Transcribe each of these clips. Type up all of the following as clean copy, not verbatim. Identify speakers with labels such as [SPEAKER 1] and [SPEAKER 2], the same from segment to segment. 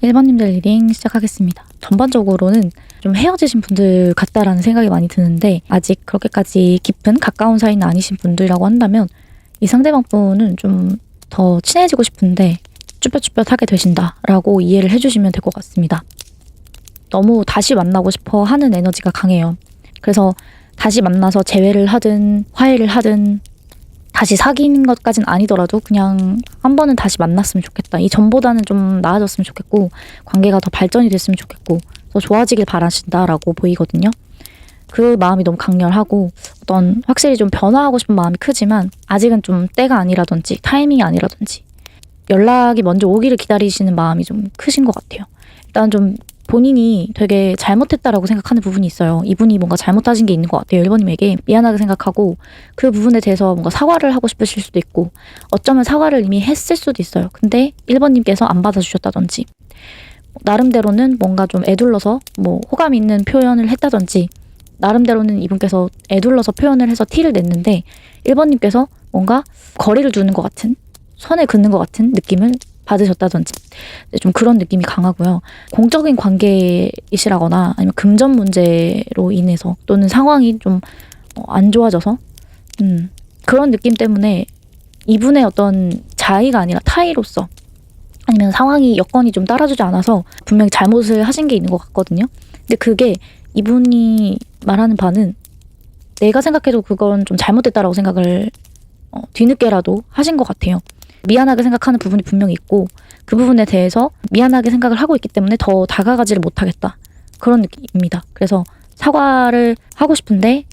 [SPEAKER 1] 1번님들 리딩 시작하겠습니다. 전반적으로는 좀 헤어지신 분들 같다라는 생각이 많이 드는데 아직 그렇게까지 깊은 가까운 사이는 아니신 분들이라고 한다면 이 상대방 분은 좀 더 친해지고 싶은데 쭈뼛쭈뼛하게 되신다라고 이해를 해주시면 될 것 같습니다. 너무 다시 만나고 싶어 하는 에너지가 강해요. 그래서 다시 만나서 재회를 하든 화해를 하든 다시 사귀는 것까진 아니더라도 그냥 한 번은 다시 만났으면 좋겠다. 이 전보다는 좀 나아졌으면 좋겠고 관계가 더 발전이 됐으면 좋겠고 더 좋아지길 바라신다라고 보이거든요. 그 마음이 너무 강렬하고 어떤 확실히 좀 변화하고 싶은 마음이 크지만 아직은 좀 때가 아니라든지 타이밍이 아니라든지 연락이 먼저 오기를 기다리시는 마음이 좀 크신 것 같아요. 일단 좀 본인이 되게 잘못했다라고 생각하는 부분이 있어요. 이분이 뭔가 잘못하신 게 있는 것 같아요. 1번님에게 미안하게 생각하고 그 부분에 대해서 뭔가 사과를 하고 싶으실 수도 있고 어쩌면 사과를 이미 했을 수도 있어요. 근데 1번님께서 안 받아주셨다든지 나름대로는 뭔가 좀 애둘러서 뭐 호감 있는 표현을 했다든지 나름대로는 이분께서 애둘러서 표현을 해서 티를 냈는데 1번님께서 뭔가 거리를 두는 것 같은 선을 긋는 것 같은 느낌을 받으셨다든지 좀 그런 느낌이 강하고요. 공적인 관계이시라거나 아니면 금전 문제로 인해서 또는 상황이 좀 안 좋아져서 그런 느낌 때문에 이분의 어떤 자의가 아니라 타의로서 아니면 상황이 여건이 좀 따라주지 않아서 분명히 잘못을 하신 게 있는 것 같거든요. 근데 그게 이분이 말하는 바는 내가 생각해도 그건 좀 잘못됐다라고 생각을 뒤늦게라도 하신 것 같아요. 미안하게 생각하는 부분이 분명히 있고 그 부분에 대해서 미안하게 생각을 하고 있기 때문에 더 다가가지를 못하겠다. 그런 느낌입니다. 그래서 사과를 하고 싶은데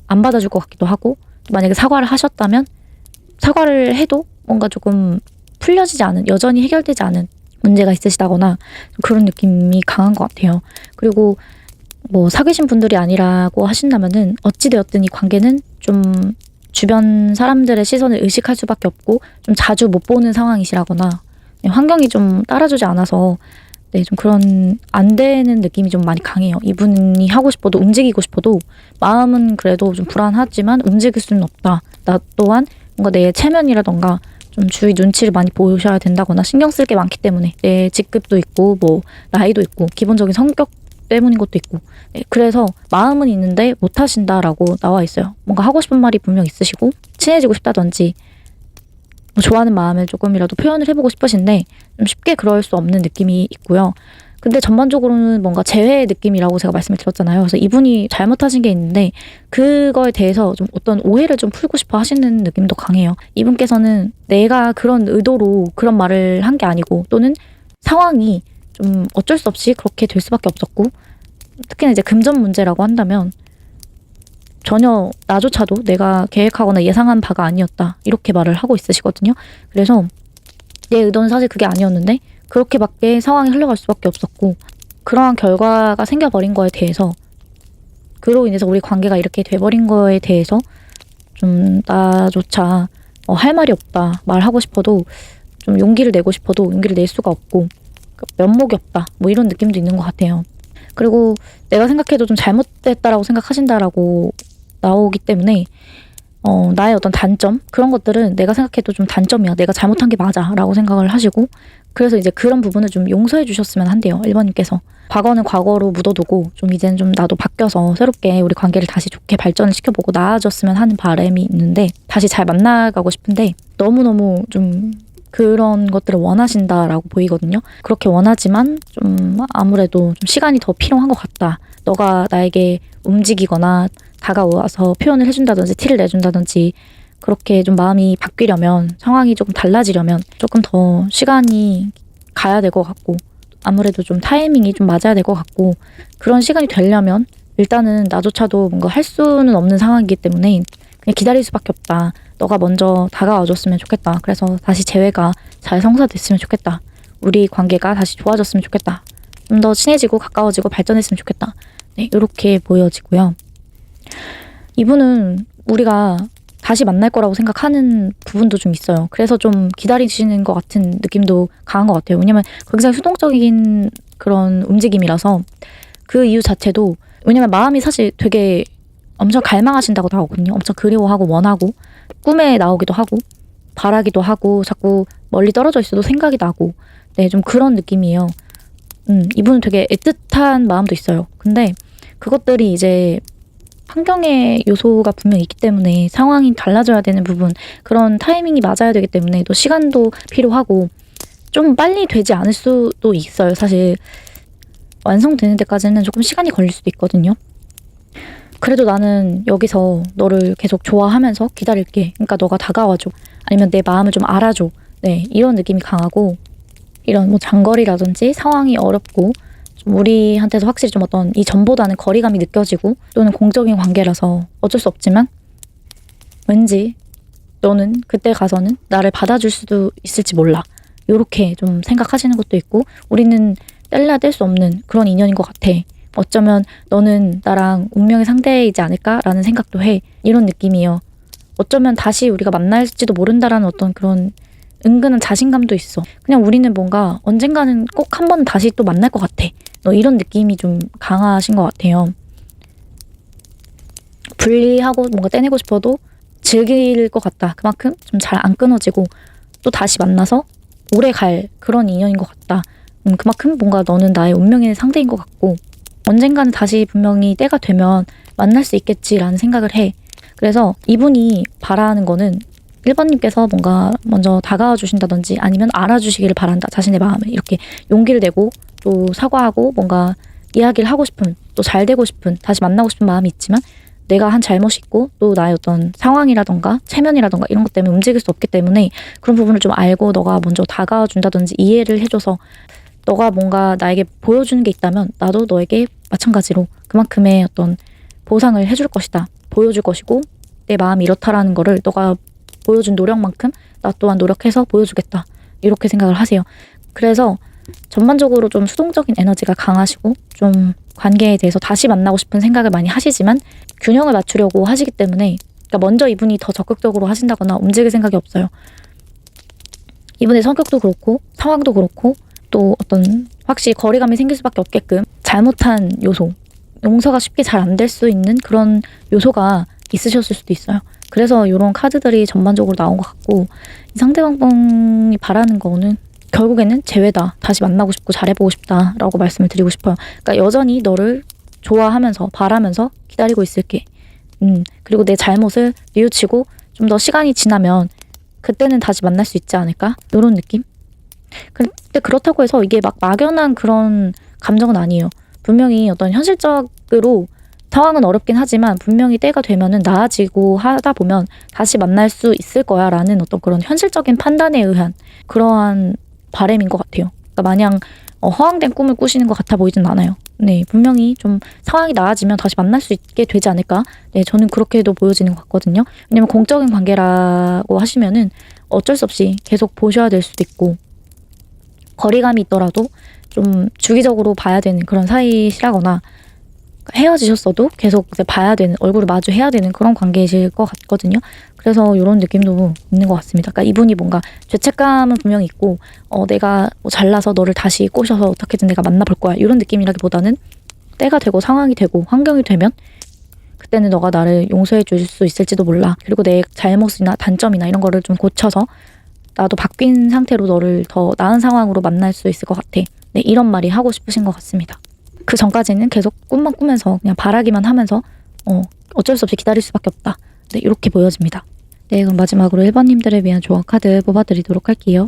[SPEAKER 1] 안 받아줄 것 같기도 하고 만약에 사과를 하셨다면 사과를 해도 뭔가 조금 풀려지지 않은 여전히 해결되지 않은 문제가 있으시다거나 그런 느낌이 강한 것 같아요. 그리고 뭐 사귀신 분들이 아니라고 하신다면은 어찌되었든 이 관계는 좀 주변 사람들의 시선을 의식할 수밖에 없고 좀 자주 못 보는 상황이시라거나 환경이 좀 따라주지 않아서 좀 그런 안 되는 느낌이 좀 많이 강해요. 이분이 하고 싶어도 움직이고 싶어도 마음은 그래도 좀 불안하지만 움직일 수는 없다. 나 또한 뭔가 내 체면이라던가 좀 주위 눈치를 많이 보셔야 된다거나 신경 쓸 게 많기 때문에 내 직급도 있고 뭐 나이도 있고 기본적인 성격 때문인 것도 있고 그래서 마음은 있는데 못하신다라고 나와 있어요. 뭔가 하고 싶은 말이 분명 있으시고 친해지고 싶다든지 뭐 좋아하는 마음을 조금이라도 표현을 해보고 싶으신데 좀 쉽게 그럴 수 없는 느낌이 있고요. 근데 전반적으로는 뭔가 재회의 느낌이라고 제가 말씀을 드렸잖아요. 그래서 이분이 잘못하신 게 있는데 그거에 대해서 좀 어떤 오해를 좀 풀고 싶어 하시는 느낌도 강해요. 이분께서는 내가 그런 의도로 그런 말을 한 게 아니고 또는 상황이 좀 어쩔 수 없이 그렇게 될 수밖에 없었고 특히나 이제 금전 문제라고 한다면 전혀 나조차도 내가 계획하거나 예상한 바가 아니었다 이렇게 말을 하고 있으시거든요. 그래서 내 의도는 사실 그게 아니었는데 그렇게밖에 상황이 흘러갈 수밖에 없었고 그러한 결과가 생겨버린 거에 대해서 그로 인해서 우리 관계가 이렇게 돼버린 거에 대해서 좀 나조차 할 말이 없다 말하고 싶어도 좀 용기를 내고 싶어도 용기를 낼 수가 없고 면목이 없다 뭐 이런 느낌도 있는 것 같아요. 그리고 내가 생각해도 좀 잘못됐다라고 생각하신다라고 나오기 때문에 나의 어떤 단점 그런 것들은 내가 생각해도 좀 단점이야 내가 잘못한 게 맞아 라고 생각을 하시고 그래서 이제 그런 부분을 좀 용서해 주셨으면 한대요. 1번님께서 과거는 과거로 묻어두고 좀 이제는 좀 나도 바뀌어서 새롭게 우리 관계를 다시 좋게 발전을 시켜보고 나아졌으면 하는 바람이 있는데 다시 잘 만나가고 싶은데 너무너무 좀 그런 것들을 원하신다라고 보이거든요. 그렇게 원하지만 좀 아무래도 좀 시간이 더 필요한 것 같다. 너가 나에게 움직이거나 다가와서 표현을 해준다든지 티를 내준다든지 그렇게 좀 마음이 바뀌려면 상황이 조금 달라지려면 조금 더 시간이 가야 될 것 같고 아무래도 좀 타이밍이 좀 맞아야 될 것 같고 그런 시간이 되려면 일단은 나조차도 뭔가 할 수는 없는 상황이기 때문에 그냥 기다릴 수밖에 없다. 너가 먼저 다가와줬으면 좋겠다. 그래서 다시 재회가 잘 성사됐으면 좋겠다. 우리 관계가 다시 좋아졌으면 좋겠다. 좀 더 친해지고 가까워지고 발전했으면 좋겠다. 네, 이렇게 보여지고요. 이분은 우리가 다시 만날 거라고 생각하는 부분도 좀 있어요. 그래서 좀 기다리시는 것 같은 느낌도 강한 것 같아요. 왜냐면 굉장히 수동적인 그런 움직임이라서 그 이유 자체도 왜냐면 마음이 사실 되게 엄청 갈망하신다고 나오거든요. 엄청 그리워하고 원하고 꿈에 나오기도 하고 바라기도 하고 자꾸 멀리 떨어져 있어도 생각이 나고 좀 그런 느낌이에요. 이분은 되게 애틋한 마음도 있어요. 근데 그것들이 이제 환경의 요소가 분명히 있기 때문에 상황이 달라져야 되는 부분, 그런 타이밍이 맞아야 되기 때문에 또 시간도 필요하고 좀 빨리 되지 않을 수도 있어요. 사실 완성되는 데까지는 조금 시간이 걸릴 수도 있거든요. 그래도 나는 여기서 너를 계속 좋아하면서 기다릴게. 그러니까 너가 다가와줘. 아니면 내 마음을 좀 알아줘. 네, 이런 느낌이 강하고, 이런 뭐 장거리라든지 상황이 어렵고 좀 우리한테서 확실히 좀 어떤 이전보다는 거리감이 느껴지고 또는 공적인 관계라서 어쩔 수 없지만 왠지 너는 그때 가서는 나를 받아줄 수도 있을지 몰라. 요렇게 좀 생각하시는 것도 있고, 우리는 뗄래야 뗄 수 없는 그런 인연인 것 같아. 어쩌면 너는 나랑 운명의 상대이지 않을까라는 생각도 해. 이런 느낌이에요. 어쩌면 다시 우리가 만날지도 모른다라는 어떤 그런 은근한 자신감도 있어. 그냥 우리는 뭔가 언젠가는 꼭 한 번 다시 또 만날 것 같아. 이런 느낌이 좀 강하신 것 같아요. 분리하고 뭔가 떼내고 싶어도 즐길 것 같다. 그만큼 좀 잘 안 끊어지고 또 다시 만나서 오래 갈 그런 인연인 것 같다. 그만큼 뭔가 너는 나의 운명의 상대인 것 같고 언젠가는 다시 분명히 때가 되면 만날 수 있겠지라는 생각을 해. 그래서 이분이 바라는 거는 1번님께서 뭔가 먼저 다가와 주신다든지 아니면 알아주시기를 바란다. 자신의 마음을 이렇게 용기를 내고 또 사과하고 뭔가 이야기를 하고 싶은, 또 잘 되고 싶은, 다시 만나고 싶은 마음이 있지만 내가 한 잘못이 있고 또 나의 어떤 상황이라던가 체면이라던가 이런 것 때문에 움직일 수 없기 때문에 그런 부분을 좀 알고 너가 먼저 다가와 준다든지 이해를 해줘서 너가 뭔가 나에게 보여주는 게 있다면 나도 너에게 마찬가지로 그만큼의 어떤 보상을 해줄 것이다. 보여줄 것이고 내 마음이 이렇다라는 거를 너가 보여준 노력만큼 나 또한 노력해서 보여주겠다. 이렇게 생각을 하세요. 그래서 전반적으로 좀 수동적인 에너지가 강하시고 좀 관계에 대해서 다시 만나고 싶은 생각을 많이 하시지만 균형을 맞추려고 하시기 때문에, 그러니까 먼저 이분이 더 적극적으로 하신다거나 움직일 생각이 없어요. 이분의 성격도 그렇고 상황도 그렇고 또 어떤 확실히 거리감이 생길 수밖에 없게끔 잘못한 요소, 용서가 쉽게 잘 안 될 수 있는 그런 요소가 있으셨을 수도 있어요. 그래서 이런 카드들이 전반적으로 나온 것 같고, 이 상대방이 바라는 거는 결국에는 재회다. 다시 만나고 싶고 잘해보고 싶다라고 말씀을 드리고 싶어요. 그러니까 여전히 너를 좋아하면서 바라면서 기다리고 있을게. 그리고 내 잘못을 뉘우치고 좀 더 시간이 지나면 그때는 다시 만날 수 있지 않을까? 이런 느낌? 근데 그렇다고 해서 이게 막 막연한 그런 감정은 아니에요. 분명히 어떤 현실적으로 상황은 어렵긴 하지만 분명히 때가 되면은 나아지고 하다 보면 다시 만날 수 있을 거야 라는 어떤 그런 현실적인 판단에 의한 그러한 바람인 것 같아요. 그러니까 마냥 허황된 꿈을 꾸시는 것 같아 보이진 않아요. 네, 분명히 좀 상황이 나아지면 다시 만날 수 있게 되지 않을까? 네, 저는 그렇게도 보여지는 것 같거든요. 왜냐면 공적인 관계라고 하시면은 어쩔 수 없이 계속 보셔야 될 수도 있고 거리감이 있더라도 좀 주기적으로 봐야 되는 그런 사이시라거나 헤어지셨어도 계속 이제 봐야 되는, 얼굴을 마주해야 되는 그런 관계이실 것 같거든요. 그래서 이런 느낌도 있는 것 같습니다. 그러니까 이분이 뭔가 죄책감은 분명히 있고 내가 뭐 잘나서 너를 다시 꼬셔서 어떻게든 내가 만나볼 거야 이런 느낌이라기보다는 때가 되고 상황이 되고 환경이 되면 그때는 너가 나를 용서해 줄 수 있을지도 몰라. 그리고 내 잘못이나 단점이나 이런 거를 좀 고쳐서 나도 바뀐 상태로 너를 더 나은 상황으로 만날 수 있을 것 같아. 네, 이런 말이 하고 싶으신 것 같습니다. 그 전까지는 계속 꿈만 꾸면서 그냥 바라기만 하면서 어쩔 수 없이 기다릴 수밖에 없다. 네, 이렇게 보여집니다. 네, 그럼 마지막으로 1번님들을 위한 조언 카드 뽑아드리도록 할게요.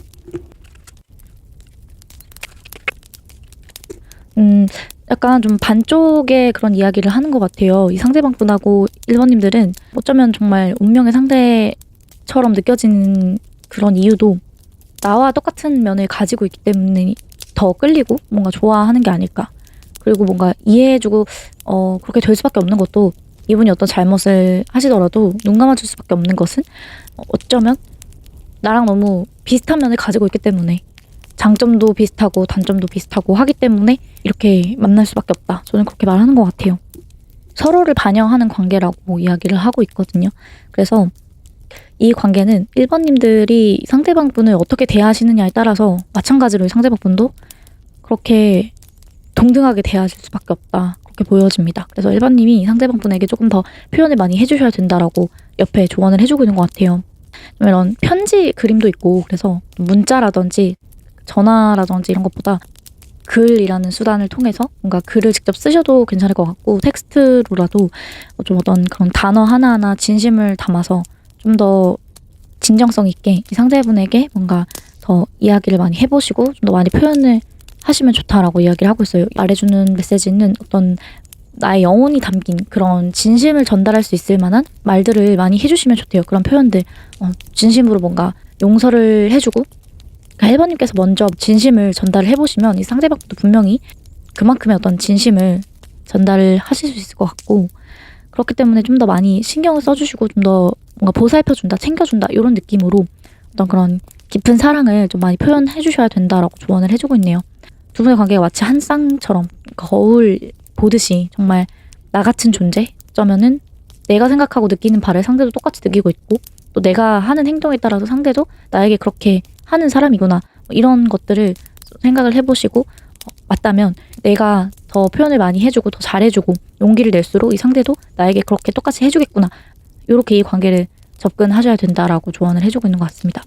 [SPEAKER 1] 약간 좀 반쪽의 그런 이야기를 하는 것 같아요. 이 상대방분하고 1번님들은 어쩌면 정말 운명의 상대처럼 느껴지는 그런 이유도 나와 똑같은 면을 가지고 있기 때문에 더 끌리고 뭔가 좋아하는 게 아닐까. 그리고 뭔가 이해해주고 그렇게 될 수밖에 없는 것도, 이분이 어떤 잘못을 하시더라도 눈 감아줄 수밖에 없는 것은 어쩌면 나랑 너무 비슷한 면을 가지고 있기 때문에, 장점도 비슷하고 단점도 비슷하고 하기 때문에 이렇게 만날 수밖에 없다. 저는 그렇게 말하는 것 같아요. 서로를 반영하는 관계라고 이야기를 하고 있거든요. 그래서 이 관계는 1번님들이 상대방분을 어떻게 대하시느냐에 따라서 마찬가지로 상대방분도 그렇게 동등하게 대하실 수밖에 없다. 그렇게 보여집니다. 그래서 1번님이 상대방분에게 조금 더 표현을 많이 해주셔야 된다라고 옆에 조언을 해주고 있는 것 같아요. 이런 편지 그림도 있고, 그래서 문자라든지 전화라든지 이런 것보다 글이라는 수단을 통해서 뭔가 글을 직접 쓰셔도 괜찮을 것 같고 텍스트로라도 좀 어떤 그런 단어 하나하나 진심을 담아서 좀 더 진정성 있게 이 상대분에게 뭔가 더 이야기를 많이 해보시고 좀 더 많이 표현을 하시면 좋다라고 이야기를 하고 있어요. 말해주는 메시지는 어떤 나의 영혼이 담긴 그런 진심을 전달할 수 있을 만한 말들을 많이 해주시면 좋대요. 그런 표현들. 진심으로 뭔가 용서를 해주고 그러니까 1번님께서 먼저 진심을 전달을 해보시면 이 상대방도 분명히 그만큼의 어떤 진심을 전달을 하실 수 있을 것 같고 그렇기 때문에 좀 더 많이 신경을 써주시고 좀 더 뭔가 보살펴준다, 챙겨준다 이런 느낌으로 어떤 그런 깊은 사랑을 좀 많이 표현해 주셔야 된다라고 조언을 해주고 있네요. 두 분의 관계가 마치 한 쌍처럼 거울 보듯이 정말 나 같은 존재? 어쩌면은 내가 생각하고 느끼는 바를 상대도 똑같이 느끼고 있고 또 내가 하는 행동에 따라서 상대도 나에게 그렇게 하는 사람이구나 이런 것들을 생각을 해보시고 맞다면 내가 더 표현을 많이 해주고 더 잘해주고 용기를 낼수록 이 상대도 나에게 그렇게 똑같이 해주겠구나 이렇게 이 관계를 접근하셔야 된다라고 조언을 해주고 있는 것 같습니다.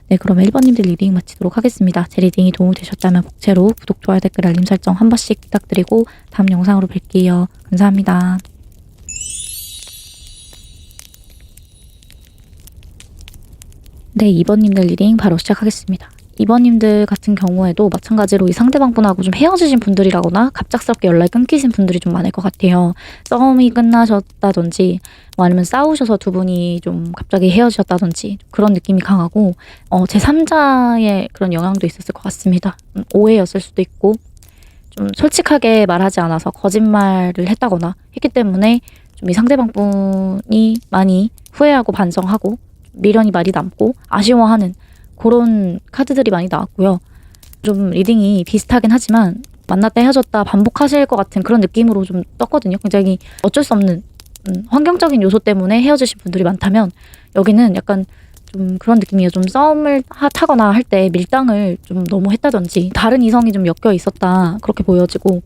[SPEAKER 1] 네, 그럼 1번님들 리딩 마치도록 하겠습니다. 제 리딩이 도움이 되셨다면 복채로 구독, 좋아요, 댓글, 알림 설정 한 번씩 부탁드리고 다음 영상으로 뵐게요. 감사합니다. 네, 2번님들 리딩 바로 시작하겠습니다. 2번님들 같은 경우에도 마찬가지로 이 상대방분하고 좀 헤어지신 분들이라거나 갑작스럽게 연락이 끊기신 분들이 좀 많을 것 같아요. 싸움이 끝나셨다든지 뭐 아니면 싸우셔서 두 분이 좀 갑자기 헤어지셨다든지 그런 느낌이 강하고 제3자의 그런 영향도 있었을 것 같습니다. 오해였을 수도 있고 좀 솔직하게 말하지 않아서 거짓말을 했다거나 했기 때문에 좀 이 상대방분이 많이 후회하고 반성하고 미련이 많이 남고 아쉬워하는 그런 카드들이 많이 나왔고요. 좀 리딩이 비슷하긴 하지만 만났다 헤어졌다 반복하실 것 같은 그런 느낌으로 좀 떴거든요. 굉장히 어쩔 수 없는 환경적인 요소 때문에 헤어지신 분들이 많다면 여기는 약간 좀 그런 느낌이에요. 좀 싸움을 타거나 할 때 밀당을 좀 너무 했다든지 다른 이성이 좀 엮여 있었다 그렇게 보여지고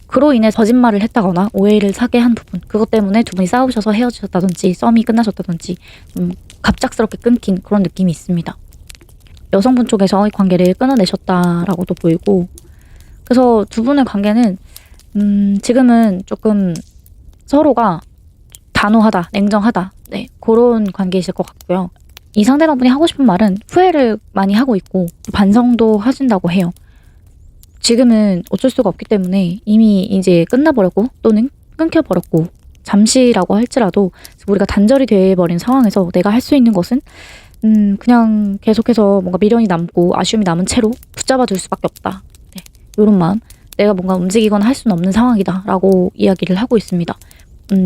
[SPEAKER 1] 그로 인해 거짓말을 했다거나 오해를 사게 한 부분 그것 때문에 두 분이 싸우셔서 헤어지셨다든지 썸이 끝나셨다든지 좀 갑작스럽게 끊긴 그런 느낌이 있습니다. 여성분 쪽에서 이 관계를 끊어내셨다라고도 보이고 그래서 두 분의 관계는 지금은 조금 서로가 단호하다, 냉정하다 네, 그런 관계이실 것 같고요. 이 상대방분이 하고 싶은 말은 후회를 많이 하고 있고 반성도 하신다고 해요. 지금은 어쩔 수가 없기 때문에 이미 이제 끝나버렸고 또는 끊겨버렸고 잠시라고 할지라도 우리가 단절이 돼버린 상황에서 내가 할 수 있는 것은 그냥 계속해서 뭔가 미련이 남고 아쉬움이 남은 채로 붙잡아 둘 수밖에 없다. 네, 이런 마음. 내가 뭔가 움직이거나 할 수는 없는 상황이다 라고 이야기를 하고 있습니다.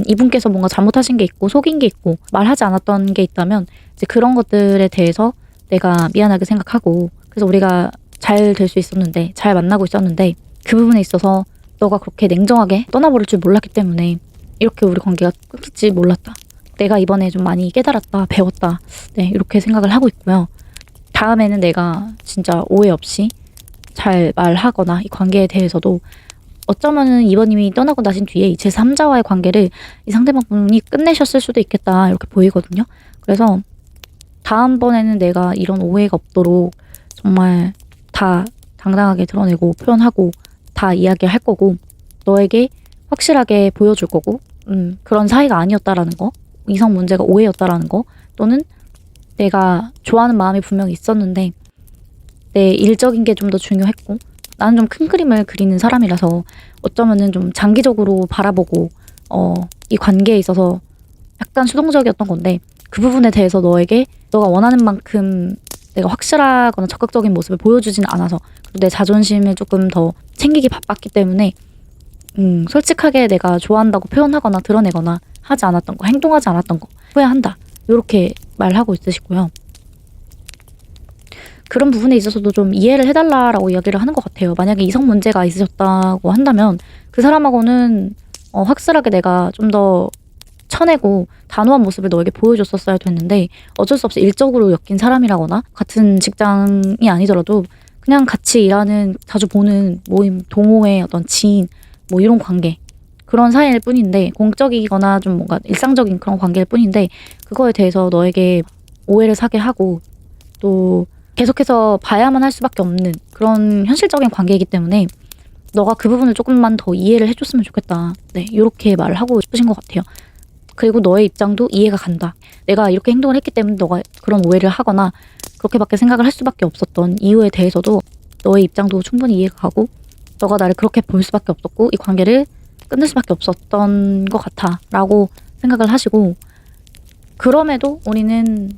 [SPEAKER 1] 이분께서 뭔가 잘못하신 게 있고 속인 게 있고 말하지 않았던 게 있다면 이제 그런 것들에 대해서 내가 미안하게 생각하고 그래서 우리가 잘 될 수 있었는데 잘 만나고 있었는데 그 부분에 있어서 너가 그렇게 냉정하게 떠나버릴 줄 몰랐기 때문에 이렇게 우리 관계가 끊길지 몰랐다. 내가 이번에 좀 많이 깨달았다, 배웠다. 네, 이렇게 생각을 하고 있고요. 다음에는 내가 진짜 오해 없이 잘 말하거나 이 관계에 대해서도 어쩌면은 2번님이 떠나고 나신 뒤에 이 제3자와의 관계를 이 상대방분이 끝내셨을 수도 있겠다 이렇게 보이거든요. 그래서 다음번에는 내가 이런 오해가 없도록 정말 다 당당하게 드러내고 표현하고 다 이야기할 거고 너에게 확실하게 보여줄 거고 그런 사이가 아니었다라는 거 이성 문제가 오해였다라는 거 또는 내가 좋아하는 마음이 분명히 있었는데 내 일적인 게 좀 더 중요했고 나는 좀 큰 그림을 그리는 사람이라서 어쩌면은 좀 장기적으로 바라보고 이 관계에 있어서 약간 수동적이었던 건데 그 부분에 대해서 너에게 너가 원하는 만큼 내가 확실하거나 적극적인 모습을 보여주진 않아서 그리고 내 자존심을 조금 더 챙기기 바빴기 때문에 솔직하게 내가 좋아한다고 표현하거나 드러내거나 하지 않았던 거, 행동하지 않았던 거 후회한다. 이렇게 말하고 있으시고요. 그런 부분에 있어서도 좀 이해를 해달라라고 이야기를 하는 것 같아요. 만약에 이성 문제가 있으셨다고 한다면 그 사람하고는 확실하게 내가 좀 더 쳐내고 단호한 모습을 너에게 보여줬었어야 됐는데 어쩔 수 없이 일적으로 엮인 사람이라거나 같은 직장이 아니더라도 그냥 같이 일하는 자주 보는 모임 동호회 어떤 지인 뭐 이런 관계 그런 사이일 뿐인데 공적이거나 좀 뭔가 일상적인 그런 관계일 뿐인데 그거에 대해서 너에게 오해를 사게 하고 또 계속해서 봐야만 할 수밖에 없는 그런 현실적인 관계이기 때문에 너가 그 부분을 조금만 더 이해를 해줬으면 좋겠다. 네, 이렇게 말을 하고 싶으신 것 같아요. 그리고 너의 입장도 이해가 간다. 내가 이렇게 행동을 했기 때문에 너가 그런 오해를 하거나 그렇게밖에 생각을 할 수밖에 없었던 이유에 대해서도 너의 입장도 충분히 이해가 가고 너가 나를 그렇게 볼 수밖에 없었고 이 관계를 끝낼 수밖에 없었던 것 같아 라고 생각을 하시고, 그럼에도 우리는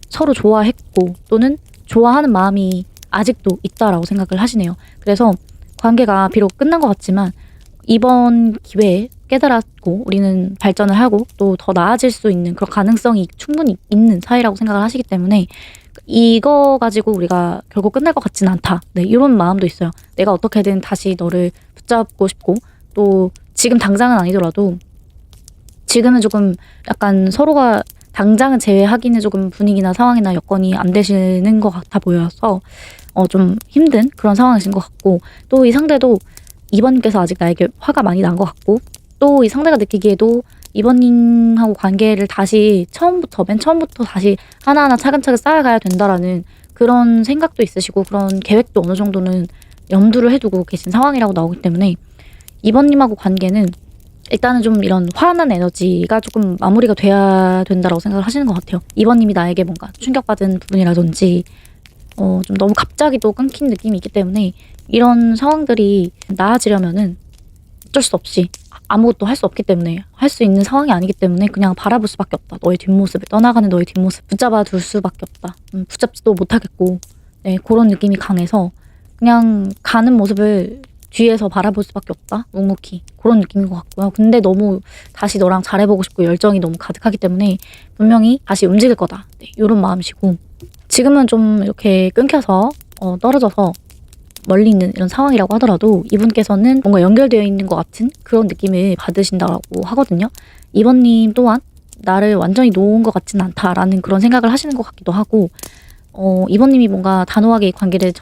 [SPEAKER 1] 서로 좋아했고 또는 좋아하는 마음이 아직도 있다라고 생각을 하시네요. 그래서 관계가 비록 끝난 것 같지만 이번 기회에 깨달았고 우리는 발전을 하고 또 더 나아질 수 있는 그런 가능성이 충분히 있는 사이라고 생각을 하시기 때문에 이거 가지고 우리가 결국 끝날 것 같지는 않다. 네, 이런 마음도 있어요. 내가 어떻게든 다시 너를 붙잡고 싶고 또 지금 당장은 아니더라도 지금은 조금 약간 서로가 당장은 제외하기는 조금 분위기나 상황이나 여건이 안 되시는 것 같아 보여서 좀 힘든 그런 상황이신 것 같고, 또 이 상대도 이번님께서 아직 나에게 화가 많이 난 것 같고 또 이 상대가 느끼기에도 이번님하고 관계를 다시 맨 처음부터 다시 하나하나 차근차근 쌓아가야 된다라는 그런 생각도 있으시고 그런 계획도 어느 정도는 염두를 해두고 계신 상황이라고 나오기 때문에 이번님하고 관계는 일단은 좀 이런 화난 에너지가 조금 마무리가 돼야 된다라고 생각을 하시는 것 같아요. 이번님이 나에게 뭔가 충격받은 부분이라든지 좀 너무 갑자기 또 끊긴 느낌이 있기 때문에 이런 상황들이 나아지려면은 어쩔 수 없이 아무것도 할 수 없기 때문에, 할 수 있는 상황이 아니기 때문에 그냥 바라볼 수밖에 없다. 너의 뒷모습을, 떠나가는 너의 뒷모습 붙잡아 둘 수밖에 없다. 붙잡지도 못하겠고, 네, 그런 느낌이 강해서 그냥 가는 모습을 뒤에서 바라볼 수밖에 없다. 묵묵히 그런 느낌인 것 같고요. 근데 너무 다시 너랑 잘해보고 싶고 열정이 너무 가득하기 때문에 분명히 다시 움직일 거다. 네, 이런 마음이시고, 지금은 좀 이렇게 끊겨서 떨어져서 멀리 있는 이런 상황이라고 하더라도 이분께서는 뭔가 연결되어 있는 것 같은 그런 느낌을 받으신다고 하거든요. 이번님 또한 나를 완전히 놓은 것 같지는 않다라는 그런 생각을 하시는 것 같기도 하고, 이번님이 뭔가 단호하게 이 관계를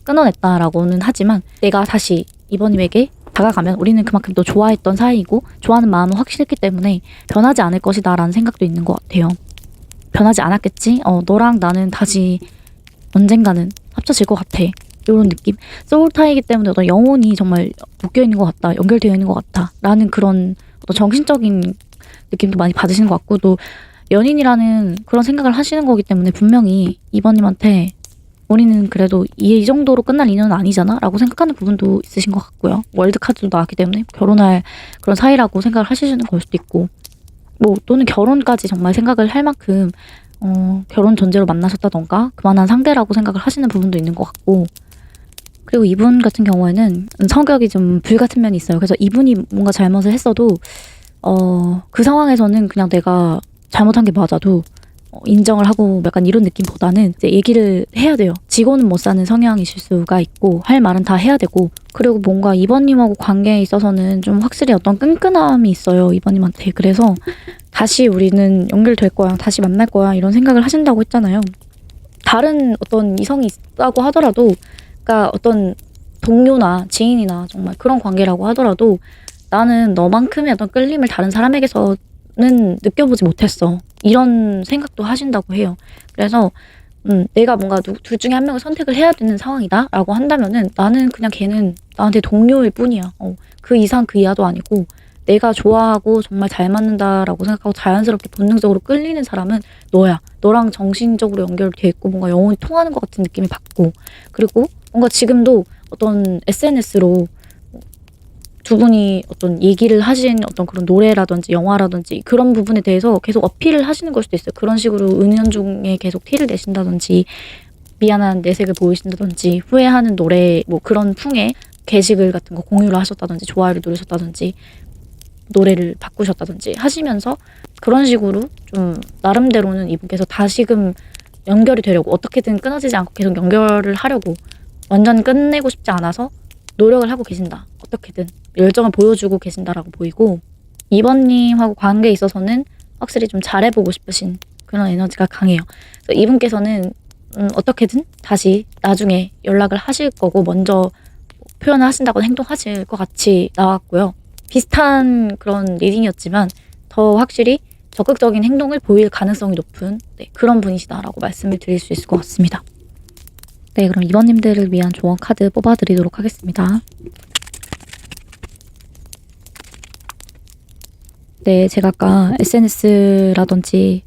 [SPEAKER 1] 끊어냈다라고는 하지만 내가 다시 이번님에게 다가가면 우리는 그만큼 또 좋아했던 사이이고 좋아하는 마음은 확실했기 때문에 변하지 않을 것이다 라는 생각도 있는 것 같아요. 변하지 않았겠지? 너랑 나는 다시 언젠가는 합쳐질 것 같아. 이런 느낌. 소울타이기 때문에 어떤 영혼이 정말 묶여있는 것 같다. 연결되어 있는 것 같다. 라는 그런 어떤 정신적인 느낌도 많이 받으시는 것 같고, 또 연인이라는 그런 생각을 하시는 거기 때문에 분명히 이번님한테 우리는 그래도 이 정도로 끝날 인연은 아니잖아? 라고 생각하는 부분도 있으신 것 같고요. 월드카드도 나왔기 때문에 결혼할 그런 사이라고 생각을 하시는 걸 수도 있고, 뭐 또는 결혼까지 정말 생각을 할 만큼 결혼 전제로 만나셨다던가 그만한 상대라고 생각을 하시는 부분도 있는 것 같고, 그리고 이분 같은 경우에는 성격이 좀 불같은 면이 있어요. 그래서 이분이 뭔가 잘못을 했어도 그 상황에서는 그냥 내가 잘못한 게 맞아도 인정을 하고 약간 이런 느낌보다는 이제 얘기를 해야 돼요. 지고는 못 사는 성향이실 수가 있고 할 말은 다 해야 되고, 그리고 뭔가 이번님하고 관계에 있어서는 좀 확실히 어떤 끈끈함이 있어요. 이번님한테. 그래서 다시 우리는 연결될 거야, 다시 만날 거야 이런 생각을 하신다고 했잖아요. 다른 어떤 이성이 있다고 하더라도, 그러니까 어떤 동료나 지인이나 정말 그런 관계라고 하더라도 나는 너만큼의 어떤 끌림을 다른 사람에게서는 느껴보지 못했어. 이런 생각도 하신다고 해요. 그래서 내가 뭔가 둘 중에 한 명을 선택을 해야 되는 상황이다 라고 한다면은 나는 그냥 걔는 나한테 동료일 뿐이야. 그 이상 그 이하도 아니고 내가 좋아하고 정말 잘 맞는다라고 생각하고 자연스럽게 본능적으로 끌리는 사람은 너야. 너랑 정신적으로 연결돼 있고 뭔가 영혼이 통하는 것 같은 느낌이 받고, 그리고 뭔가 지금도 어떤 SNS로 두 분이 어떤 얘기를 하신 어떤 그런 노래라든지 영화라든지 그런 부분에 대해서 계속 어필을 하시는 걸 수도 있어요. 그런 식으로 은연중에 계속 티를 내신다든지 미안한 내색을 보이신다든지 후회하는 노래 뭐 그런 풍의 게시글 같은 거 공유를 하셨다든지 좋아요를 누르셨다든지 노래를 바꾸셨다든지 하시면서 그런 식으로 좀 나름대로는 이분께서 다시금 연결이 되려고 어떻게든 끊어지지 않고 계속 연결을 하려고 완전 끝내고 싶지 않아서 노력을 하고 계신다. 어떻게든 열정을 보여주고 계신다라고 보이고, 이번님하고 관계에 있어서는 확실히 좀 잘해보고 싶으신 그런 에너지가 강해요. 그래서 이분께서는 어떻게든 다시 나중에 연락을 하실 거고 먼저 표현을 하신다거나 행동하실 것 같이 나왔고요. 비슷한 그런 리딩이었지만 더 확실히 적극적인 행동을 보일 가능성이 높은 그런 분이시다라고 말씀을 드릴 수 있을 것 같습니다. 네, 그럼 2번님들을 위한 조언 카드 뽑아드리도록 하겠습니다. 네, 제가 아까 SNS라든지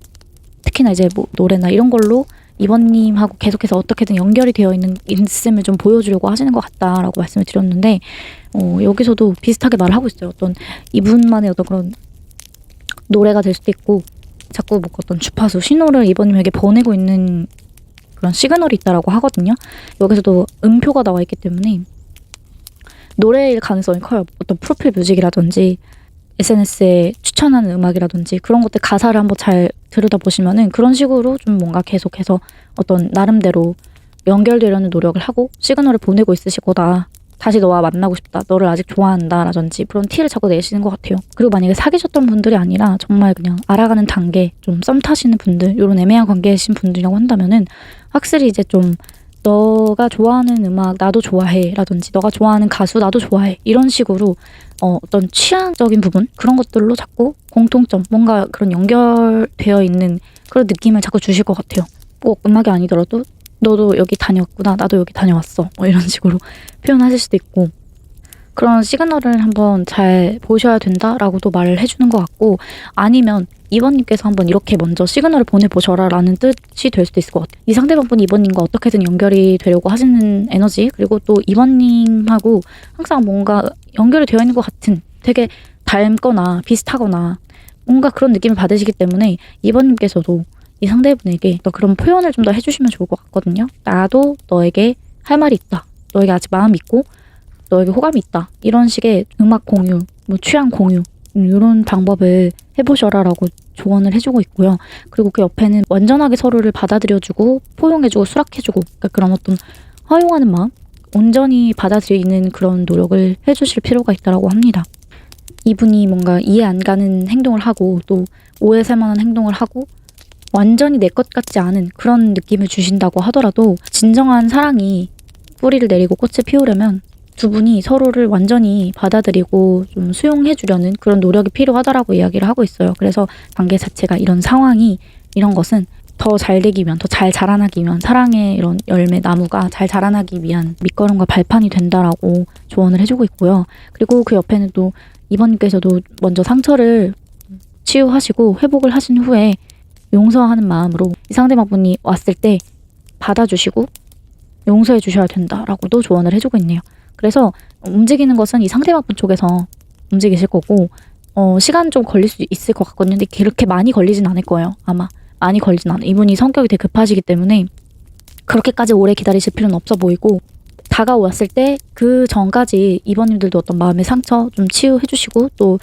[SPEAKER 1] 특히나 이제 뭐 노래나 이런 걸로 2번님하고 계속해서 어떻게든 연결이 되어 있음을 좀 보여주려고 하시는 것 같다라고 말씀을 드렸는데, 여기서도 비슷하게 말을 하고 있어요. 어떤 이분만의 어떤 그런 노래가 될 수도 있고, 자꾸 뭐 어떤 주파수, 신호를 2번님에게 보내고 있는 그런 시그널이 있다라고 하거든요. 여기서도 음표가 나와 있기 때문에 노래일 가능성이 커요. 어떤 프로필 뮤직이라든지 SNS에 추천하는 음악이라든지 그런 것들 가사를 한번 잘 들여다보시면은 그런 식으로 좀 뭔가 계속해서 어떤 나름대로 연결되려는 노력을 하고 시그널을 보내고 있으실 거다. 다시 너와 만나고 싶다. 너를 아직 좋아한다. 라든지 그런 티를 자꾸 내시는 것 같아요. 그리고 만약에 사귀셨던 분들이 아니라 정말 그냥 알아가는 단계, 좀 썸 타시는 분들, 이런 애매한 관계이신 분들이라고 한다면은 확실히 이제 좀 너가 좋아하는 음악 나도 좋아해 라든지 너가 좋아하는 가수 나도 좋아해 이런 식으로 어떤 취향적인 부분 그런 것들로 자꾸 공통점 뭔가 그런 연결되어 있는 그런 느낌을 자꾸 주실 것 같아요. 꼭 음악이 아니더라도 너도 여기 다녀왔구나 나도 여기 다녀왔어 뭐 이런 식으로 표현하실 수도 있고 그런 시그널을 한번 잘 보셔야 된다라고도 말을 해주는 것 같고 아니면 2번님께서 한번 이렇게 먼저 시그널을 보내보셔라 라는 뜻이 될 수도 있을 것 같아요. 이 상대방분이 2번님과 어떻게든 연결이 되려고 하시는 에너지 그리고 또 2번님하고 항상 뭔가 연결이 되어 있는 것 같은 되게 닮거나 비슷하거나 뭔가 그런 느낌을 받으시기 때문에 2번님께서도 이 상대분에게 또 그런 표현을 좀 더 해주시면 좋을 것 같거든요. 나도 너에게 할 말이 있다. 너에게 아직 마음이 있고 너에게 호감이 있다. 이런 식의 음악 공유, 뭐 취향 공유 이런 방법을 해보셔라라고 조언을 해주고 있고요. 그리고 그 옆에는 완전하게 서로를 받아들여주고 포용해주고 수락해주고 그러니까 그런 어떤 허용하는 마음, 온전히 받아들이는 그런 노력을 해주실 필요가 있다고 합니다. 이분이 뭔가 이해 안 가는 행동을 하고 또 오해 살 만한 행동을 하고 완전히 내 것 같지 않은 그런 느낌을 주신다고 하더라도 진정한 사랑이 뿌리를 내리고 꽃을 피우려면 두 분이 서로를 완전히 받아들이고 좀 수용해 주려는 그런 노력이 필요하다라고 이야기를 하고 있어요. 그래서 관계 자체가 이런 상황이 이런 것은 더 잘 되기 위한 더 잘 자라나기 위한 사랑의 이런 열매 나무가 잘 자라나기 위한 밑거름과 발판이 된다라고 조언을 해주고 있고요. 그리고 그 옆에는 또 2번님께서도 먼저 상처를 치유하시고 회복을 하신 후에 용서하는 마음으로 이 상대방분이 왔을 때 받아주시고 용서해 주셔야 된다라고도 조언을 해주고 있네요. 그래서 움직이는 것은 이 상대방분 쪽에서 움직이실 거고 시간 좀 걸릴 수 있을 것 같거든요. 근데 그렇게 많이 걸리진 않을 거예요. 아마 많이 걸리진 않아요. 이분이 성격이 되게 급하시기 때문에 그렇게까지 오래 기다리실 필요는 없어 보이고 다가왔을 때 그 전까지 2번님들도 어떤 마음의 상처 좀 치유해 주시고 또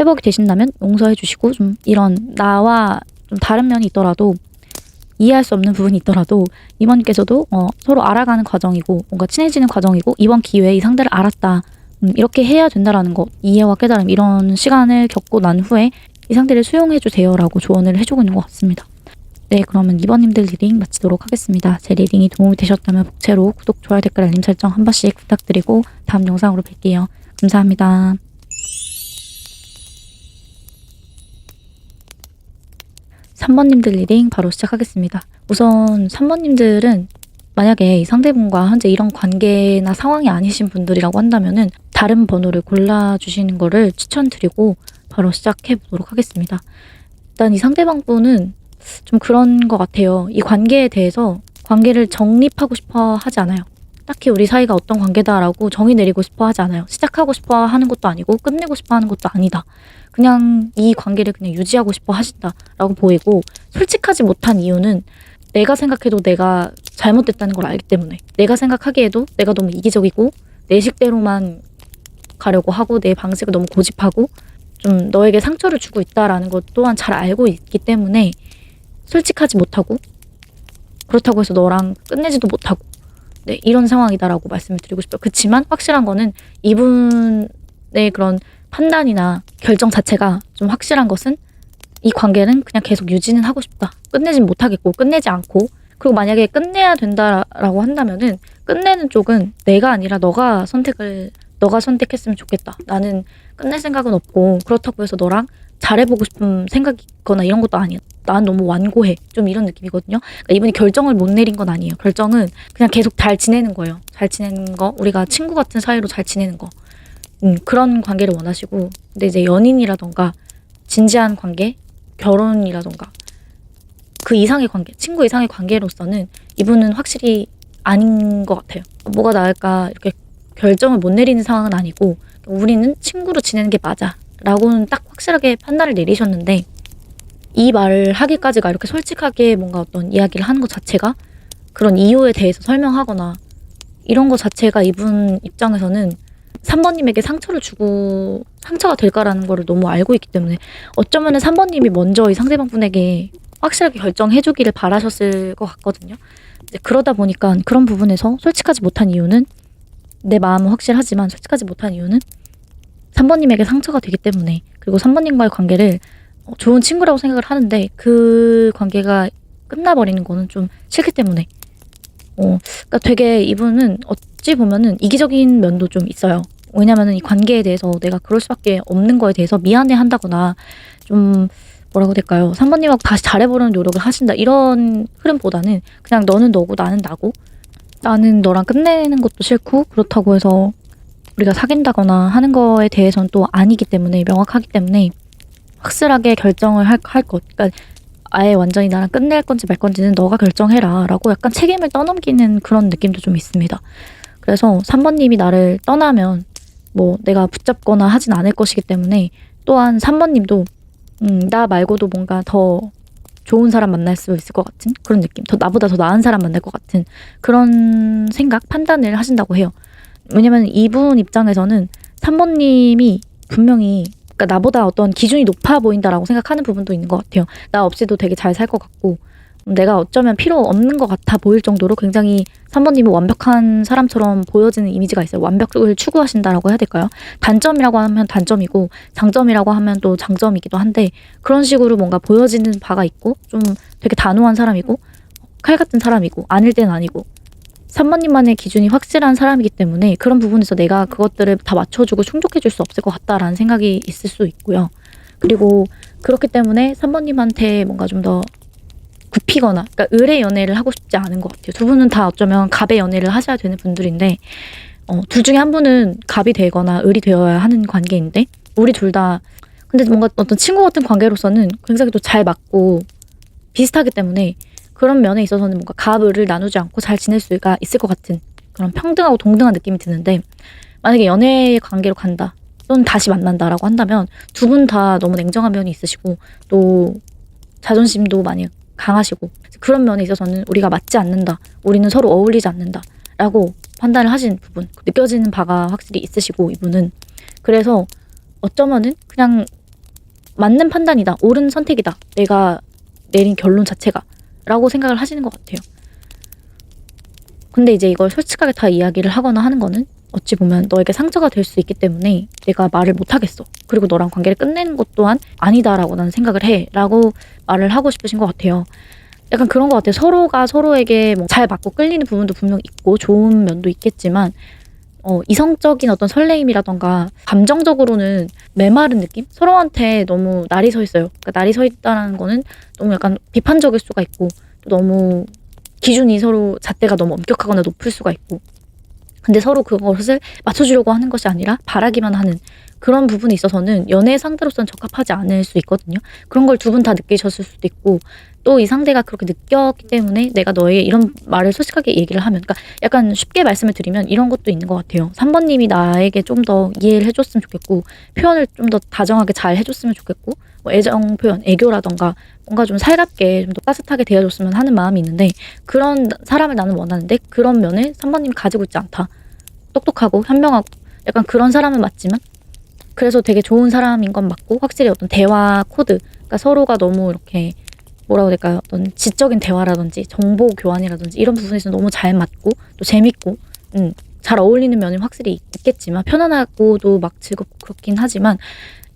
[SPEAKER 1] 회복이 되신다면 용서해 주시고 좀 이런 나와 좀 다른 면이 있더라도 이해할 수 없는 부분이 있더라도 2번님께서도 서로 알아가는 과정이고 뭔가 친해지는 과정이고 이번 기회에 이 상대를 알았다. 이렇게 해야 된다라는 것 이해와 깨달음 이런 시간을 겪고 난 후에 이 상대를 수용해 주세요라고 조언을 해주고 있는 것 같습니다. 네, 그러면 2번님들 리딩 마치도록 하겠습니다. 제 리딩이 도움이 되셨다면 복채로 구독, 좋아요, 댓글, 알림 설정 한 번씩 부탁드리고 다음 영상으로 뵐게요. 감사합니다. 3번님들 리딩 바로 시작하겠습니다. 우선 3번님들은 만약에 이 상대분과 현재 이런 관계나 상황이 아니신 분들이라고 한다면은 다른 번호를 골라주시는 거를 추천드리고 바로 시작해 보도록 하겠습니다. 일단 이 상대방분은 좀 그런 것 같아요. 이 관계에 대해서 관계를 정립하고 싶어 하지 않아요. 딱히 우리 사이가 어떤 관계다라고 정의 내리고 싶어 하지 않아요. 시작하고 싶어 하는 것도 아니고 끝내고 싶어 하는 것도 아니다. 그냥 이 관계를 그냥 유지하고 싶어 하신다라고 보이고 솔직하지 못한 이유는 내가 생각해도 내가 잘못됐다는 걸 알기 때문에 내가 생각하기에도 내가 너무 이기적이고 내 식대로만 가려고 하고 내 방식을 너무 고집하고 좀 너에게 상처를 주고 있다라는 것 또한 잘 알고 있기 때문에 솔직하지 못하고 그렇다고 해서 너랑 끝내지도 못하고 네, 이런 상황이다라고 말씀을 드리고 싶어요. 그치만 확실한 거는 이분의 그런 판단이나 결정 자체가 좀 확실한 것은 이 관계는 그냥 계속 유지는 하고 싶다. 끝내진 못하겠고 끝내지 않고 그리고 만약에 끝내야 된다라고 한다면은 끝내는 쪽은 내가 아니라 너가 선택했으면 좋겠다. 나는 끝낼 생각은 없고 그렇다고 해서 너랑 잘해보고 싶은 생각이거나 이런 것도 아니에요. 난 너무 완고해. 좀 이런 느낌이거든요. 그러니까 이분이 결정을 못 내린 건 아니에요. 결정은 그냥 계속 잘 지내는 거예요. 잘 지내는 거, 우리가 친구 같은 사이로 잘 지내는 거. 그런 관계를 원하시고, 근데 이제 연인이라던가 진지한 관계, 결혼이라던가 그 이상의 관계, 친구 이상의 관계로서는 이분은 확실히 아닌 것 같아요. 뭐가 나을까 이렇게 결정을 못 내리는 상황은 아니고 우리는 친구로 지내는 게 맞아 라고는 딱 확실하게 판단을 내리셨는데, 이 말을 하기까지가 이렇게 솔직하게 뭔가 어떤 이야기를 하는 것 자체가, 그런 이유에 대해서 설명하거나 이런 것 자체가 이분 입장에서는 3번님에게 상처를 주고 상처가 될까라는 거를 너무 알고 있기 때문에, 어쩌면은 3번님이 먼저 이 상대방분에게 확실하게 결정해주기를 바라셨을 것 같거든요. 이제 그러다 보니까 그런 부분에서 솔직하지 못한 이유는, 내 마음은 확실하지만 솔직하지 못한 이유는 3번님에게 상처가 되기 때문에, 그리고 3번님과의 관계를 좋은 친구라고 생각을 하는데 그 관계가 끝나버리는 거는 좀 싫기 때문에, 그러니까 되게 이분은 어찌 보면은 이기적인 면도 좀 있어요. 왜냐면은 이 관계에 대해서 내가 그럴 수밖에 없는 거에 대해서 미안해 한다거나, 좀 뭐라고 해야 될까요? 3번님하고 다시 잘해보려는 노력을 하신다, 이런 흐름보다는 그냥 너는 너고 나는 나고, 나는 너랑 끝내는 것도 싫고, 그렇다고 해서 우리가 사귄다거나 하는 거에 대해서는 또 아니기 때문에, 명확하기 때문에 확실하게 결정을 할 것. 그러니까 아예 완전히 나랑 끝낼 건지 말 건지는 너가 결정해라 라고 약간 책임을 떠넘기는 그런 느낌도 좀 있습니다. 그래서 3번님이 나를 떠나면 뭐 내가 붙잡거나 하진 않을 것이기 때문에, 또한 3번님도 나 말고도 뭔가 더 좋은 사람 만날 수 있을 것 같은 그런 느낌, 나보다 더 나은 사람 만날 것 같은 그런 생각, 판단을 하신다고 해요. 왜냐면 이분 입장에서는 3번님이 분명히, 그러니까 나보다 어떤 기준이 높아 보인다라고 생각하는 부분도 있는 것 같아요. 나 없이도 되게 잘 살 것 같고, 내가 어쩌면 필요 없는 것 같아 보일 정도로 굉장히 3번님은 완벽한 사람처럼 보여지는 이미지가 있어요. 완벽을 추구하신다라고 해야 될까요? 단점이라고 하면 단점이고 장점이라고 하면 또 장점이기도 한데, 그런 식으로 뭔가 보여지는 바가 있고, 좀 되게 단호한 사람이고 칼 같은 사람이고, 아닐 땐 아니고, 3번님만의 기준이 확실한 사람이기 때문에 그런 부분에서 내가 그것들을 다 맞춰주고 충족해줄 수 없을 것 같다라는 생각이 있을 수 있고요. 그리고 그렇기 때문에 3번님한테 뭔가 좀 더 굽히거나, 그러니까 을의 연애를 하고 싶지 않은 것 같아요. 두 분은 다 어쩌면 갑의 연애를 하셔야 되는 분들인데, 둘 중에 한 분은 갑이 되거나 을이 되어야 하는 관계인데, 우리 둘 다 근데 뭔가 어떤 친구 같은 관계로서는 굉장히 또 잘 맞고 비슷하기 때문에, 그런 면에 있어서는 뭔가 갑을을 나누지 않고 잘 지낼 수가 있을 것 같은 그런 평등하고 동등한 느낌이 드는데, 만약에 연애 관계로 간다 또는 다시 만난다라고 한다면 두 분 다 너무 냉정한 면이 있으시고, 또 자존심도 많이 강하시고, 그런 면에 있어서는 우리가 맞지 않는다, 우리는 서로 어울리지 않는다 라고 판단을 하신 부분, 느껴지는 바가 확실히 있으시고, 이분은 그래서 어쩌면은 그냥 맞는 판단이다, 옳은 선택이다, 내가 내린 결론 자체가 라고 생각을 하시는 것 같아요. 근데 이제 이걸 솔직하게 다 이야기를 하거나 하는 거는 어찌 보면 너에게 상처가 될 수 있기 때문에 내가 말을 못 하겠어, 그리고 너랑 관계를 끝내는 것 또한 아니다라고 나는 생각을 해 라고 말을 하고 싶으신 것 같아요. 약간 그런 것 같아요. 서로가 서로에게 뭐 잘 맞고 끌리는 부분도 분명 있고 좋은 면도 있겠지만, 이성적인 어떤 설레임이라던가 감정적으로는 메마른 느낌? 서로한테 너무 날이 서 있어요. 그러니까 날이 서 있다는 거는 너무 약간 비판적일 수가 있고, 또 너무 기준이 서로 잣대가 너무 엄격하거나 높을 수가 있고, 근데 서로 그것을 맞춰주려고 하는 것이 아니라 바라기만 하는 그런 부분에 있어서는 연애 상대로서는 적합하지 않을 수 있거든요. 그런 걸 두 분 다 느끼셨을 수도 있고, 또 이 상대가 그렇게 느꼈기 때문에 내가 너에게 이런 말을 솔직하게 얘기를 하면, 그러니까 약간 쉽게 말씀을 드리면 이런 것도 있는 것 같아요. 3번님이 나에게 좀 더 이해를 해줬으면 좋겠고, 표현을 좀 더 다정하게 잘 해줬으면 좋겠고, 뭐 애정 표현, 애교라던가 뭔가 좀 살갑게 좀 더 따뜻하게 대해줬으면 하는 마음이 있는데, 그런 사람을 나는 원하는데 그런 면을 3번님이 가지고 있지 않다. 똑똑하고 현명하고 약간 그런 사람은 맞지만, 그래서 되게 좋은 사람인 건 맞고, 확실히 어떤 대화 코드, 그러니까 서로가 너무 이렇게 뭐라고 해야 될까요? 어떤 지적인 대화라든지 정보 교환이라든지 이런 부분에서 너무 잘 맞고 또 재밌고, 잘 어울리는 면이 확실히 있겠지만, 편안하고도 막 즐겁고 그렇긴 하지만,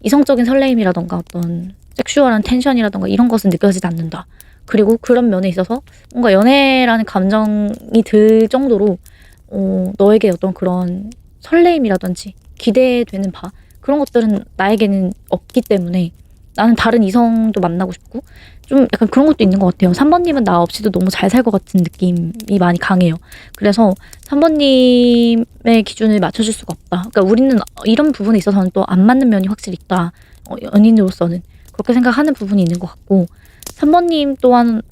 [SPEAKER 1] 이성적인 설레임이라던가 어떤 섹슈얼한 텐션이라던가 이런 것은 느껴지지 않는다. 그리고 그런 면에 있어서 뭔가 연애라는 감정이 들 정도로 너에게 어떤 그런 설레임이라든지 기대되는 바, 그런 것들은 나에게는 없기 때문에 나는 다른 이성도 만나고 싶고 좀 약간 그런 것도 있는 것 같아요. 3번님은 나 없이도 너무 잘 살 것 같은 느낌이 많이 강해요. 그래서 3번님의 기준을 맞춰줄 수가 없다. 그러니까 우리는 이런 부분에 있어서는 또 안 맞는 면이 확실히 있다. 연인으로서는 그렇게 생각하는 부분이 있는 것 같고 3번님 또한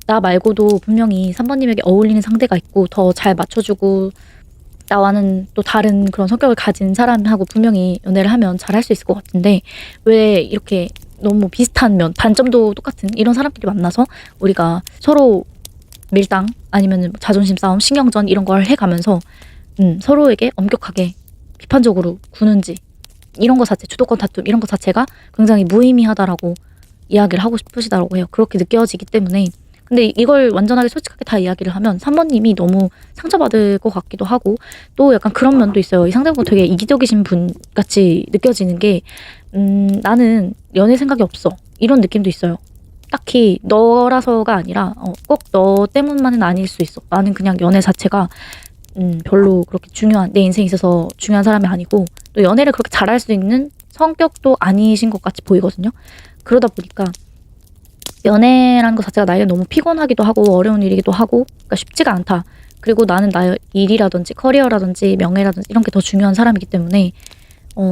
[SPEAKER 1] 나 말고도 분명히 3번님에게 어울리는 상대가 있고 더 잘 맞춰주고 나와는 또 다른 그런 성격을 가진 사람하고 분명히 연애를 하면 잘할 수 있을 것 같은데 왜 이렇게 너무 비슷한 면, 단점도 똑같은 이런 사람끼리 만나서 우리가 서로 밀당 아니면 자존심 싸움, 신경전 이런 걸 해가면서 서로에게 엄격하게 비판적으로 구는지 이런 거 자체, 주도권 다툼 이런 거 자체가 굉장히 무의미하다라고 이야기를 하고 싶으시다고 해요. 그렇게 느껴지기 때문에 근데 이걸 완전하게 솔직하게 다 이야기를 하면 3번님이 너무 상처받을 것 같기도 하고 또 약간 그런 면도 있어요. 이 상대분 되게 이기적이신 분 같이 느껴지는 게 나는 연애 생각이 없어 이런 느낌도 있어요. 딱히 너라서가 아니라 꼭 너 때문만은 아닐 수 있어. 나는 그냥 연애 자체가 별로 그렇게 중요한 내 인생에 있어서 중요한 사람이 아니고 또 연애를 그렇게 잘할 수 있는 성격도 아니신 것 같이 보이거든요. 그러다 보니까 연애라는 것 자체가 나에게 너무 피곤하기도 하고 어려운 일이기도 하고 그러니까 쉽지가 않다. 그리고 나는 나의 일이라든지 커리어라든지 명예라든지 이런 게 더 중요한 사람이기 때문에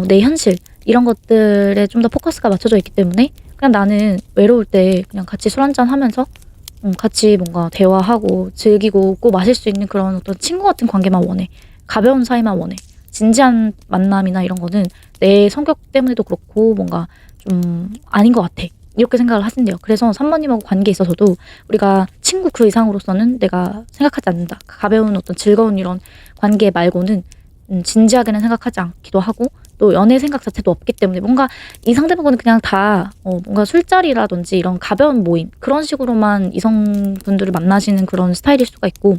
[SPEAKER 1] 내 현실 이런 것들에 좀 더 포커스가 맞춰져 있기 때문에 그냥 나는 외로울 때 그냥 같이 술 한잔 하면서 같이 뭔가 대화하고 즐기고 웃고 마실 수 있는 그런 어떤 친구 같은 관계만 원해. 가벼운 사이만 원해. 진지한 만남이나 이런 거는 내 성격 때문에도 그렇고 뭔가 좀 아닌 것 같아. 이렇게 생각을 하신대요. 그래서 3번님하고 관계에 있어서도 우리가 친구 그 이상으로서는 내가 생각하지 않는다. 가벼운 어떤 즐거운 이런 관계 말고는 진지하게는 생각하지 않기도 하고 또 연애 생각 자체도 없기 때문에 뭔가 이 상대방은 그냥 다 뭔가 술자리라든지 이런 가벼운 모임 그런 식으로만 이성분들을 만나시는 그런 스타일일 수가 있고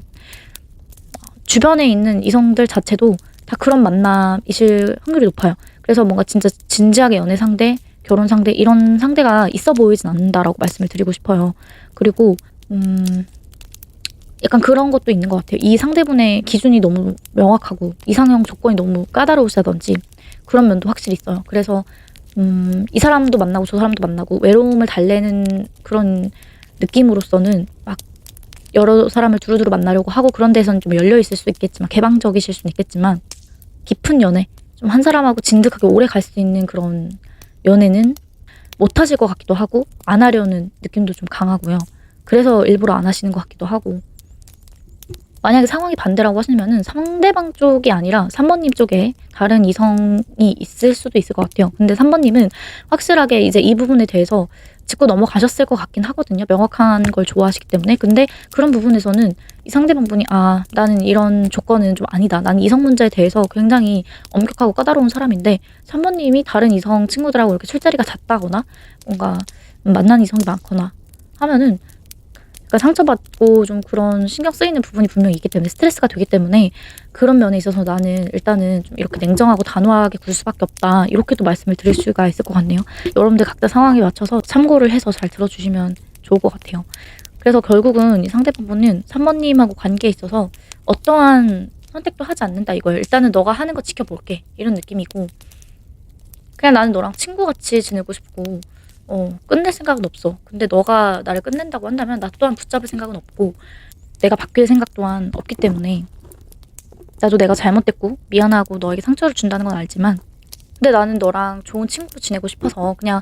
[SPEAKER 1] 주변에 있는 이성들 자체도 다 그런 만남이실 확률이 높아요. 그래서 뭔가 진짜 진지하게 연애 상대 결혼 상대 이런 상대가 있어 보이진 않는다라고 말씀을 드리고 싶어요. 그리고 약간 그런 것도 있는 것 같아요. 이 상대분의 기준이 너무 명확하고 이상형 조건이 너무 까다로우시다든지 그런 면도 확실히 있어요. 그래서 이 사람도 만나고 저 사람도 만나고 외로움을 달래는 그런 느낌으로서는 막 여러 사람을 두루두루 만나려고 하고 그런 데서는 좀 열려 있을 수 있겠지만 개방적이실 수는 있겠지만 깊은 연애 좀 한 사람하고 진득하게 오래 갈 수 있는 그런 연애는 못 하실 것 같기도 하고 안 하려는 느낌도 좀 강하고요. 그래서 일부러 안 하시는 것 같기도 하고 만약에 상황이 반대라고 하시면은 상대방 쪽이 아니라 3번님 쪽에 다른 이성이 있을 수도 있을 것 같아요. 근데 3번님은 확실하게 이제 이 부분에 대해서 짚고 넘어가셨을 것 같긴 하거든요. 명확한 걸 좋아하시기 때문에. 근데 그런 부분에서는 이 상대방분이 나는 이런 조건은 좀 아니다. 나는 이성 문제에 대해서 굉장히 엄격하고 까다로운 사람인데 3번님이 다른 이성 친구들하고 이렇게 술자리가 잦다거나 뭔가 만난 이성이 많거나 하면은 그러니까 상처받고 좀 그런 신경 쓰이는 부분이 분명히 있기 때문에 스트레스가 되기 때문에 그런 면에 있어서 나는 일단은 좀 이렇게 냉정하고 단호하게 굴 수밖에 없다. 이렇게도 말씀을 드릴 수가 있을 것 같네요. 여러분들 각자 상황에 맞춰서 참고를 해서 잘 들어주시면 좋을 것 같아요. 그래서 결국은 이 상대방분은 3번님하고 관계에 있어서 어떠한 선택도 하지 않는다 이거예요. 일단은 너가 하는 거 지켜볼게. 이런 느낌이고 그냥 나는 너랑 친구같이 지내고 싶고 끝낼 생각은 없어. 근데 너가 나를 끝낸다고 한다면 나 또한 붙잡을 생각은 없고 내가 바뀔 생각 또한 없기 때문에 나도 내가 잘못됐고 미안하고 너에게 상처를 준다는 건 알지만 근데 나는 너랑 좋은 친구로 지내고 싶어서 그냥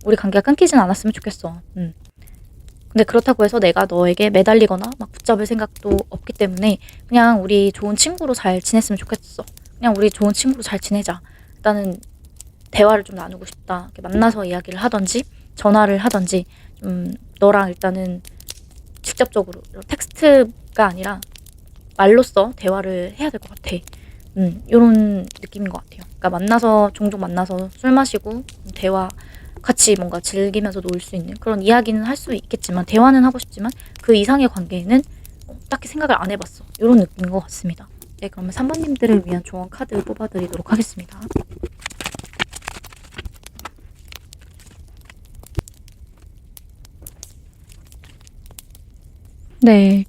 [SPEAKER 1] 우리 관계가 끊기진 않았으면 좋겠어. 근데 그렇다고 해서 내가 너에게 매달리거나 막 붙잡을 생각도 없기 때문에 그냥 우리 좋은 친구로 잘 지냈으면 좋겠어. 그냥 우리 좋은 친구로 잘 지내자. 일단은 대화를 좀 나누고 싶다. 이렇게 만나서 이야기를 하던지 전화를 하던지 좀 너랑 일단은 직접적으로 텍스트가 아니라 말로써 대화를 해야 될 것 같아. 이런 느낌인 것 같아요. 그러니까 만나서 종종 만나서 술 마시고 대화 같이 뭔가 즐기면서 놀 수 있는 그런 이야기는 할 수 있겠지만 대화는 하고 싶지만 그 이상의 관계에는 딱히 생각을 안 해봤어. 이런 느낌인 것 같습니다. 네, 그러면 3번님들을 위한 조언 카드 뽑아드리도록 하겠습니다. 네.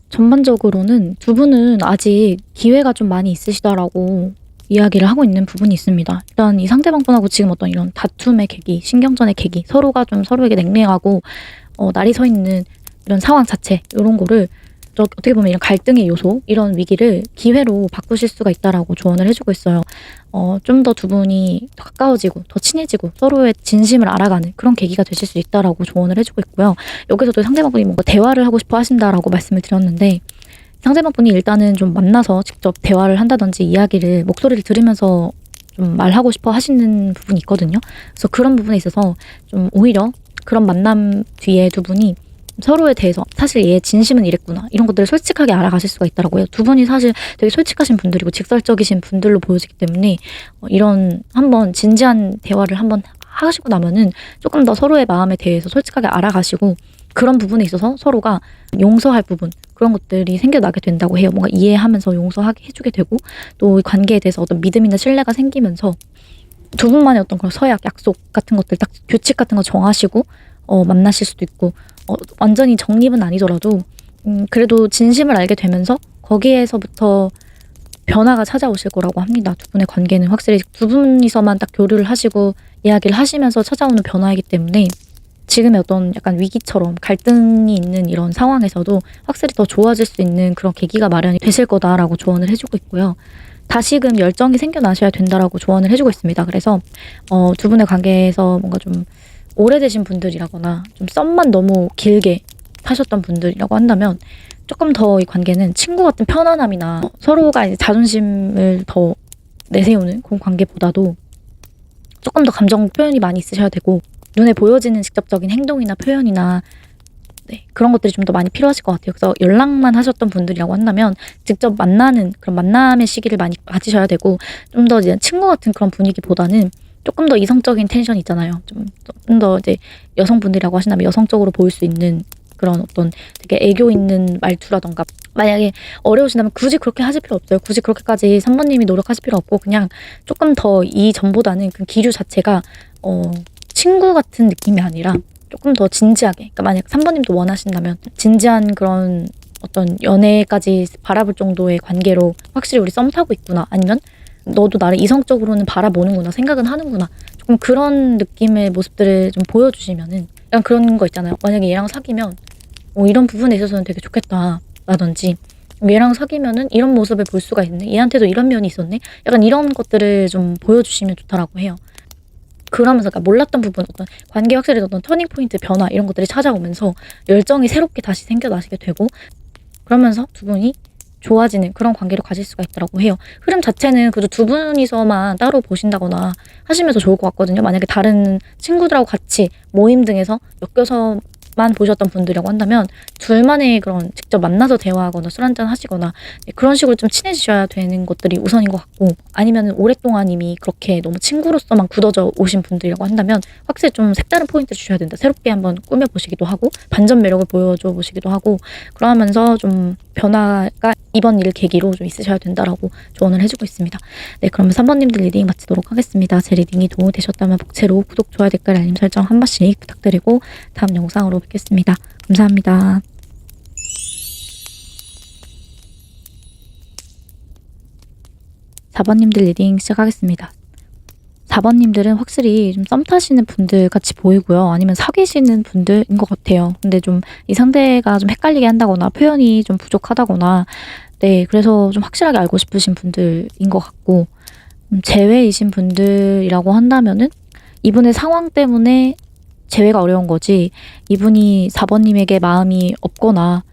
[SPEAKER 1] 전반적으로는 두 분은 아직 기회가 좀 많이 있으시다라고 이야기를 하고 있는 부분이 있습니다. 일단 이 상대방분하고 지금 어떤 이런 다툼의 계기, 신경전의 계기, 서로가 좀 서로에게 냉랭하고 날이 서 있는 이런 상황 자체, 이런 거를 어떻게 보면 이런 갈등의 요소, 이런 위기를 기회로 바꾸실 수가 있다라고 조언을 해주고 있어요. 좀 더 두 분이 더 가까워지고 더 친해지고 서로의 진심을 알아가는 그런 계기가 되실 수 있다라고 조언을 해주고 있고요. 여기서도 상대방분이 뭔가 대화를 하고 싶어 하신다라고 말씀을 드렸는데, 상대방분이 일단은 좀 만나서 직접 대화를 한다든지 이야기를 목소리를 들으면서 좀 말하고 싶어 하시는 부분이 있거든요. 그래서 그런 부분에 있어서 좀 오히려 그런 만남 뒤에 두 분이 서로에 대해서 사실 얘의 진심은 이랬구나, 이런 것들을 솔직하게 알아가실 수가 있더라고요. 두 분이 사실 되게 솔직하신 분들이고 직설적이신 분들로 보여지기 때문에 이런 한번 진지한 대화를 한번 하시고 나면은 조금 더 서로의 마음에 대해서 솔직하게 알아가시고, 그런 부분에 있어서 서로가 용서할 부분, 그런 것들이 생겨나게 된다고 해요. 뭔가 이해하면서 용서하게 해주게 되고, 또 이 관계에 대해서 어떤 믿음이나 신뢰가 생기면서 두 분만의 어떤 그런 서약, 약속 같은 것들, 딱 규칙 같은 거 정하시고 만나실 수도 있고, 완전히 정립은 아니더라도 그래도 진심을 알게 되면서 거기에서부터 변화가 찾아오실 거라고 합니다. 두 분의 관계는 확실히 두 분이서만 딱 교류를 하시고 이야기를 하시면서 찾아오는 변화이기 때문에, 지금의 어떤 약간 위기처럼 갈등이 있는 이런 상황에서도 확실히 더 좋아질 수 있는 그런 계기가 마련이 되실 거다라고 조언을 해주고 있고요. 다시금 열정이 생겨나셔야 된다라고 조언을 해주고 있습니다. 그래서 두 분의 관계에서 뭔가 좀 오래되신 분들이라거나 좀 썸만 너무 길게 타셨던 분들이라고 한다면, 조금 더 이 관계는 친구 같은 편안함이나 서로가 이제 자존심을 더 내세우는 그런 관계보다도 조금 더 감정 표현이 많이 있으셔야 되고, 눈에 보여지는 직접적인 행동이나 표현이나 그런 것들이 좀 더 많이 필요하실 것 같아요. 그래서 연락만 하셨던 분들이라고 한다면 직접 만나는 그런 만남의 시기를 많이 가지셔야 되고, 좀 더 이제 친구 같은 그런 분위기보다는 조금 더 이성적인 텐션이 있잖아요. 좀 더 이제 여성분들이라고 하신다면 여성적으로 보일 수 있는 그런 어떤 되게 애교 있는 말투라던가, 만약에 어려우시다면 굳이 그렇게 하실 필요 없어요. 굳이 그렇게까지 3번님이 노력하실 필요 없고, 그냥 조금 더 이전보다는 그 기류 자체가 친구 같은 느낌이 아니라 조금 더 진지하게, 그러니까 만약 3번님도 원하신다면 진지한 그런 어떤 연애까지 바라볼 정도의 관계로 확실히 우리 썸 타고 있구나, 아니면 너도 나를 이성적으로는 바라보는구나, 생각은 하는구나, 조금 그런 느낌의 모습들을 좀 보여주시면은, 약간 그런 거 있잖아요. 만약에 얘랑 사귀면 이런 부분에 있어서는 되게 좋겠다 라든지, 얘랑 사귀면은 이런 모습을 볼 수가 있네, 얘한테도 이런 면이 있었네, 약간 이런 것들을 좀 보여주시면 좋다라고 해요. 그러면서 그러니까 몰랐던 부분, 어떤 관계 확실히 어떤 터닝 포인트 변화, 이런 것들이 찾아오면서 열정이 새롭게 다시 생겨나시게 되고, 그러면서 두 분이 좋아지는 그런 관계를 가질 수가 있다고 해요. 흐름 자체는 그래도 두 분이서만 따로 보신다거나 하시면서 좋을 것 같거든요. 만약에 다른 친구들하고 같이 모임 등에서 엮여서만 보셨던 분들이라고 한다면 둘만의 그런 직접 만나서 대화하거나 술 한잔 하시거나 그런 식으로 좀 친해지셔야 되는 것들이 우선인 것 같고, 아니면 오랫동안 이미 그렇게 너무 친구로서만 굳어져 오신 분들이라고 한다면 확실히 좀 색다른 포인트 주셔야 된다. 새롭게 한번 꾸며보시기도 하고 반전 매력을 보여줘 보시기도 하고, 그러면서 좀 변화가 이번 일 계기로 좀 있으셔야 된다라고 조언을 해주고 있습니다. 네, 그러면 3번님들 리딩 마치도록 하겠습니다. 제 리딩이 도움이 되셨다면 복채로 구독, 좋아요, 댓글, 알림 설정 한 번씩 부탁드리고 다음 영상으로 뵙겠습니다. 감사합니다. 4번님들 리딩 시작하겠습니다. 4번님들은 확실히 좀 썸 타시는 분들 같이 보이고요. 아니면 사귀시는 분들인 것 같아요. 근데 좀 이 상대가 좀 헷갈리게 한다거나 표현이 좀 부족하다거나, 그래서 좀 확실하게 알고 싶으신 분들인 것 같고, 제외이신 분들이라고 한다면은 이분의 상황 때문에 제외가 어려운 거지, 이분이 4번님에게 마음이 없거나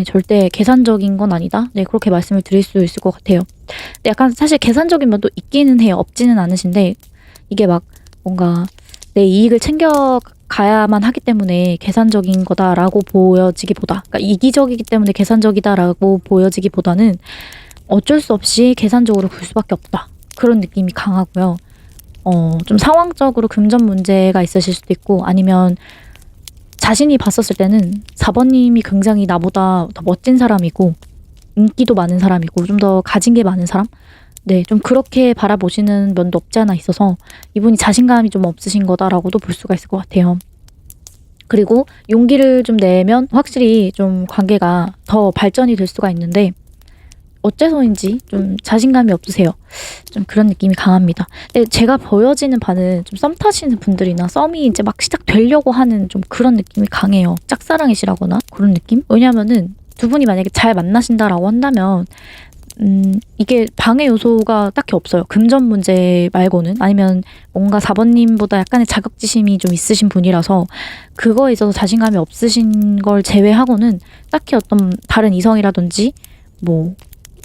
[SPEAKER 1] 절대 계산적인 건 아니다. 그렇게 말씀을 드릴 수 있을 것 같아요. 근데 약간 사실 계산적인 면도 있기는 해요. 없지는 않으신데, 이게 막 뭔가 내 이익을 챙겨가야만 하기 때문에 계산적인 거다라고 보여지기보다, 그러니까 이기적이기 때문에 계산적이다라고 보여지기보다는 어쩔 수 없이 계산적으로 굴 수밖에 없다, 그런 느낌이 강하고요. 좀 상황적으로 금전 문제가 있으실 수도 있고, 아니면 자신이 봤었을 때는 4번님이 굉장히 나보다 더 멋진 사람이고 인기도 많은 사람이고 좀 더 가진 게 많은 사람? 좀 그렇게 바라보시는 면도 없지 않아 있어서 이분이 자신감이 좀 없으신 거다라고도 볼 수가 있을 것 같아요. 그리고 용기를 좀 내면 확실히 좀 관계가 더 발전이 될 수가 있는데, 어째서인지 좀 자신감이 없으세요. 좀 그런 느낌이 강합니다. 근데 제가 보여지는 바는 좀 썸 타시는 분들이나 썸이 이제 막 시작되려고 하는 좀 그런 느낌이 강해요. 짝사랑이시라거나 그런 느낌? 왜냐면은 두 분이 만약에 잘 만나신다라고 한다면 이게 방해 요소가 딱히 없어요. 금전 문제 말고는. 아니면 뭔가 4번님보다 약간의 자격지심이 좀 있으신 분이라서 그거에 있어서 자신감이 없으신 걸 제외하고는 딱히 어떤 다른 이성이라든지 뭐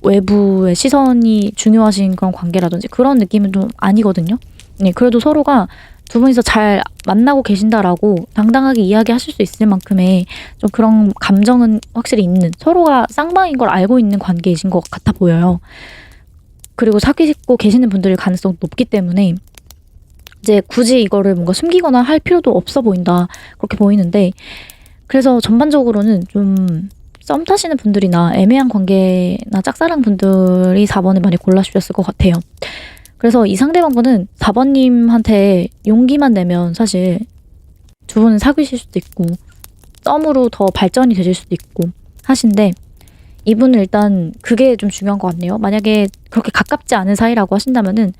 [SPEAKER 1] 외부의 시선이 중요하신 그런 관계라든지 그런 느낌은 좀 아니거든요. 네, 그래도 서로가 두 분이서 잘 만나고 계신다라고 당당하게 이야기하실 수 있을 만큼의 좀 그런 감정은 확실히 있는, 서로가 쌍방인 걸 알고 있는 관계이신 것 같아 보여요. 그리고 사귀고 계시는 분들일 가능성이 높기 때문에 이제 굳이 이거를 뭔가 숨기거나 할 필요도 없어 보인다, 그렇게 보이는데, 그래서 전반적으로는 좀 썸 타시는 분들이나 애매한 관계나 짝사랑 분들이 4번을 많이 골라주셨을 것 같아요. 그래서 이 상대방분은 4번님한테 용기만 내면 사실 두 분은 사귀실 수도 있고 썸으로 더 발전이 되실 수도 있고 하신데, 이분은 일단 그게 좀 중요한 것 같네요. 만약에 그렇게 가깝지 않은 사이라고 하신다면은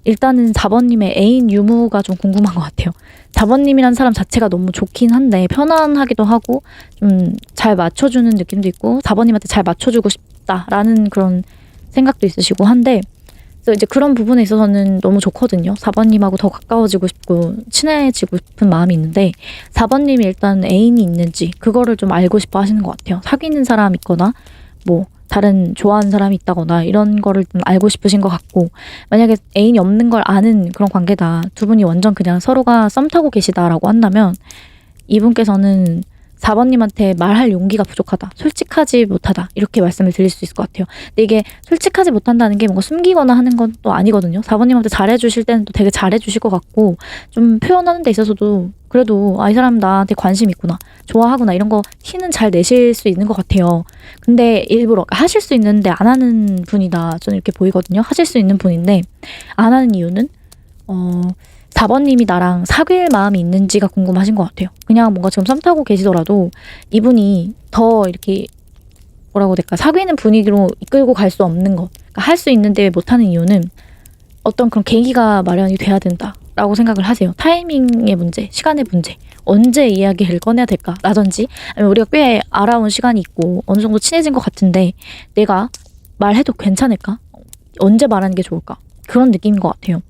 [SPEAKER 1] 일단은 4번님의 애인 유무가 좀 궁금한 것 같아요. 4번님이란 사람 자체가 너무 좋긴 한데 편안하기도 하고 좀 잘 맞춰주는 느낌도 있고 4번님한테 잘 맞춰주고 싶다라는 그런 생각도 있으시고 한데, 그래서 이제 그런 부분에 있어서는 너무 좋거든요. 4번님하고 더 가까워지고 싶고 친해지고 싶은 마음이 있는데 4번님이 일단 애인이 있는지 그거를 좀 알고 싶어 하시는 것 같아요. 사귀는 사람 있거나 뭐 다른 좋아하는 사람이 있다거나 이런 거를 좀 알고 싶으신 것 같고, 만약에 애인이 없는 걸 아는 그런 관계다, 두 분이 완전 그냥 서로가 썸 타고 계시다라고 한다면 이분께서는 4번님한테 말할 용기가 부족하다, 솔직하지 못하다, 이렇게 말씀을 드릴 수 있을 것 같아요. 근데 이게 솔직하지 못한다는 게 뭔가 숨기거나 하는 건 또 아니거든요. 4번님한테 잘해주실 때는 또 되게 잘해주실 것 같고 좀 표현하는 데 있어서도 그래도 이 사람 나한테 관심 있구나, 좋아하구나, 이런 거 티는 잘 내실 수 있는 것 같아요. 근데 일부러 하실 수 있는데 안 하는 분이다, 저는 이렇게 보이거든요. 하실 수 있는 분인데 안 하는 이유는 4번님이 나랑 사귈 마음이 있는지가 궁금하신 것 같아요. 그냥 뭔가 지금 썸 타고 계시더라도 이분이 더 이렇게 뭐라고 해야 될까, 사귀는 분위기로 이끌고 갈 수 없는 것, 그러니까 할 수 있는데 못하는 이유는 어떤 그런 계기가 마련이 돼야 된다라고 생각을 하세요. 타이밍의 문제, 시간의 문제, 언제 이야기를 꺼내야 될까 라든지, 아니면 우리가 꽤 알아온 시간이 있고 어느 정도 친해진 것 같은데 내가 말해도 괜찮을까? 언제 말하는 게 좋을까? 그런 느낌인 것 같아요.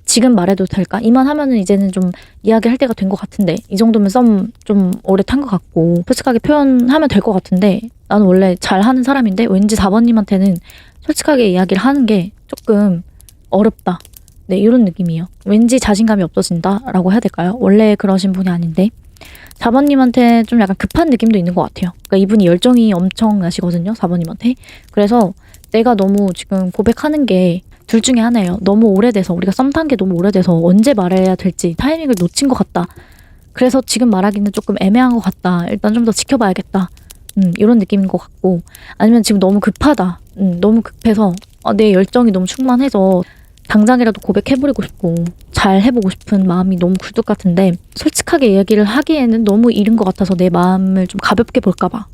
[SPEAKER 1] 지금 말해도 될까? 이만 하면은 이제는 좀 이야기할 때가 된 것 같은데, 이 정도면 썸 좀 오래 탄 것 같고 솔직하게 표현하면 될 것 같은데, 나는 원래 잘하는 사람인데 왠지 4번님한테는 솔직하게 이야기를 하는 게 조금 어렵다, 네, 이런 느낌이에요. 왠지 자신감이 없어진다라고 해야 될까요? 원래 그러신 분이 아닌데 4번님한테 좀 약간 급한 느낌도 있는 것 같아요. 그러니까 이분이 열정이 엄청 나시거든요, 4번님한테. 그래서 내가 너무 지금 고백하는 게 둘 중에 하나예요. 너무 오래돼서, 우리가 썸 탄 게 너무 오래돼서 언제 말해야 될지 타이밍을 놓친 것 같다, 그래서 지금 말하기는 조금 애매한 것 같다, 일단 좀 더 지켜봐야겠다, 이런 느낌인 것 같고, 아니면 지금 너무 급하다, 너무 급해서 내 열정이 너무 충만해서 당장이라도 고백해버리고 싶고 잘 해보고 싶은 마음이 너무 굴뚝 같은데 솔직하게 이야기를 하기에는 너무 이른 것 같아서 내 마음을 좀 가볍게 볼까봐,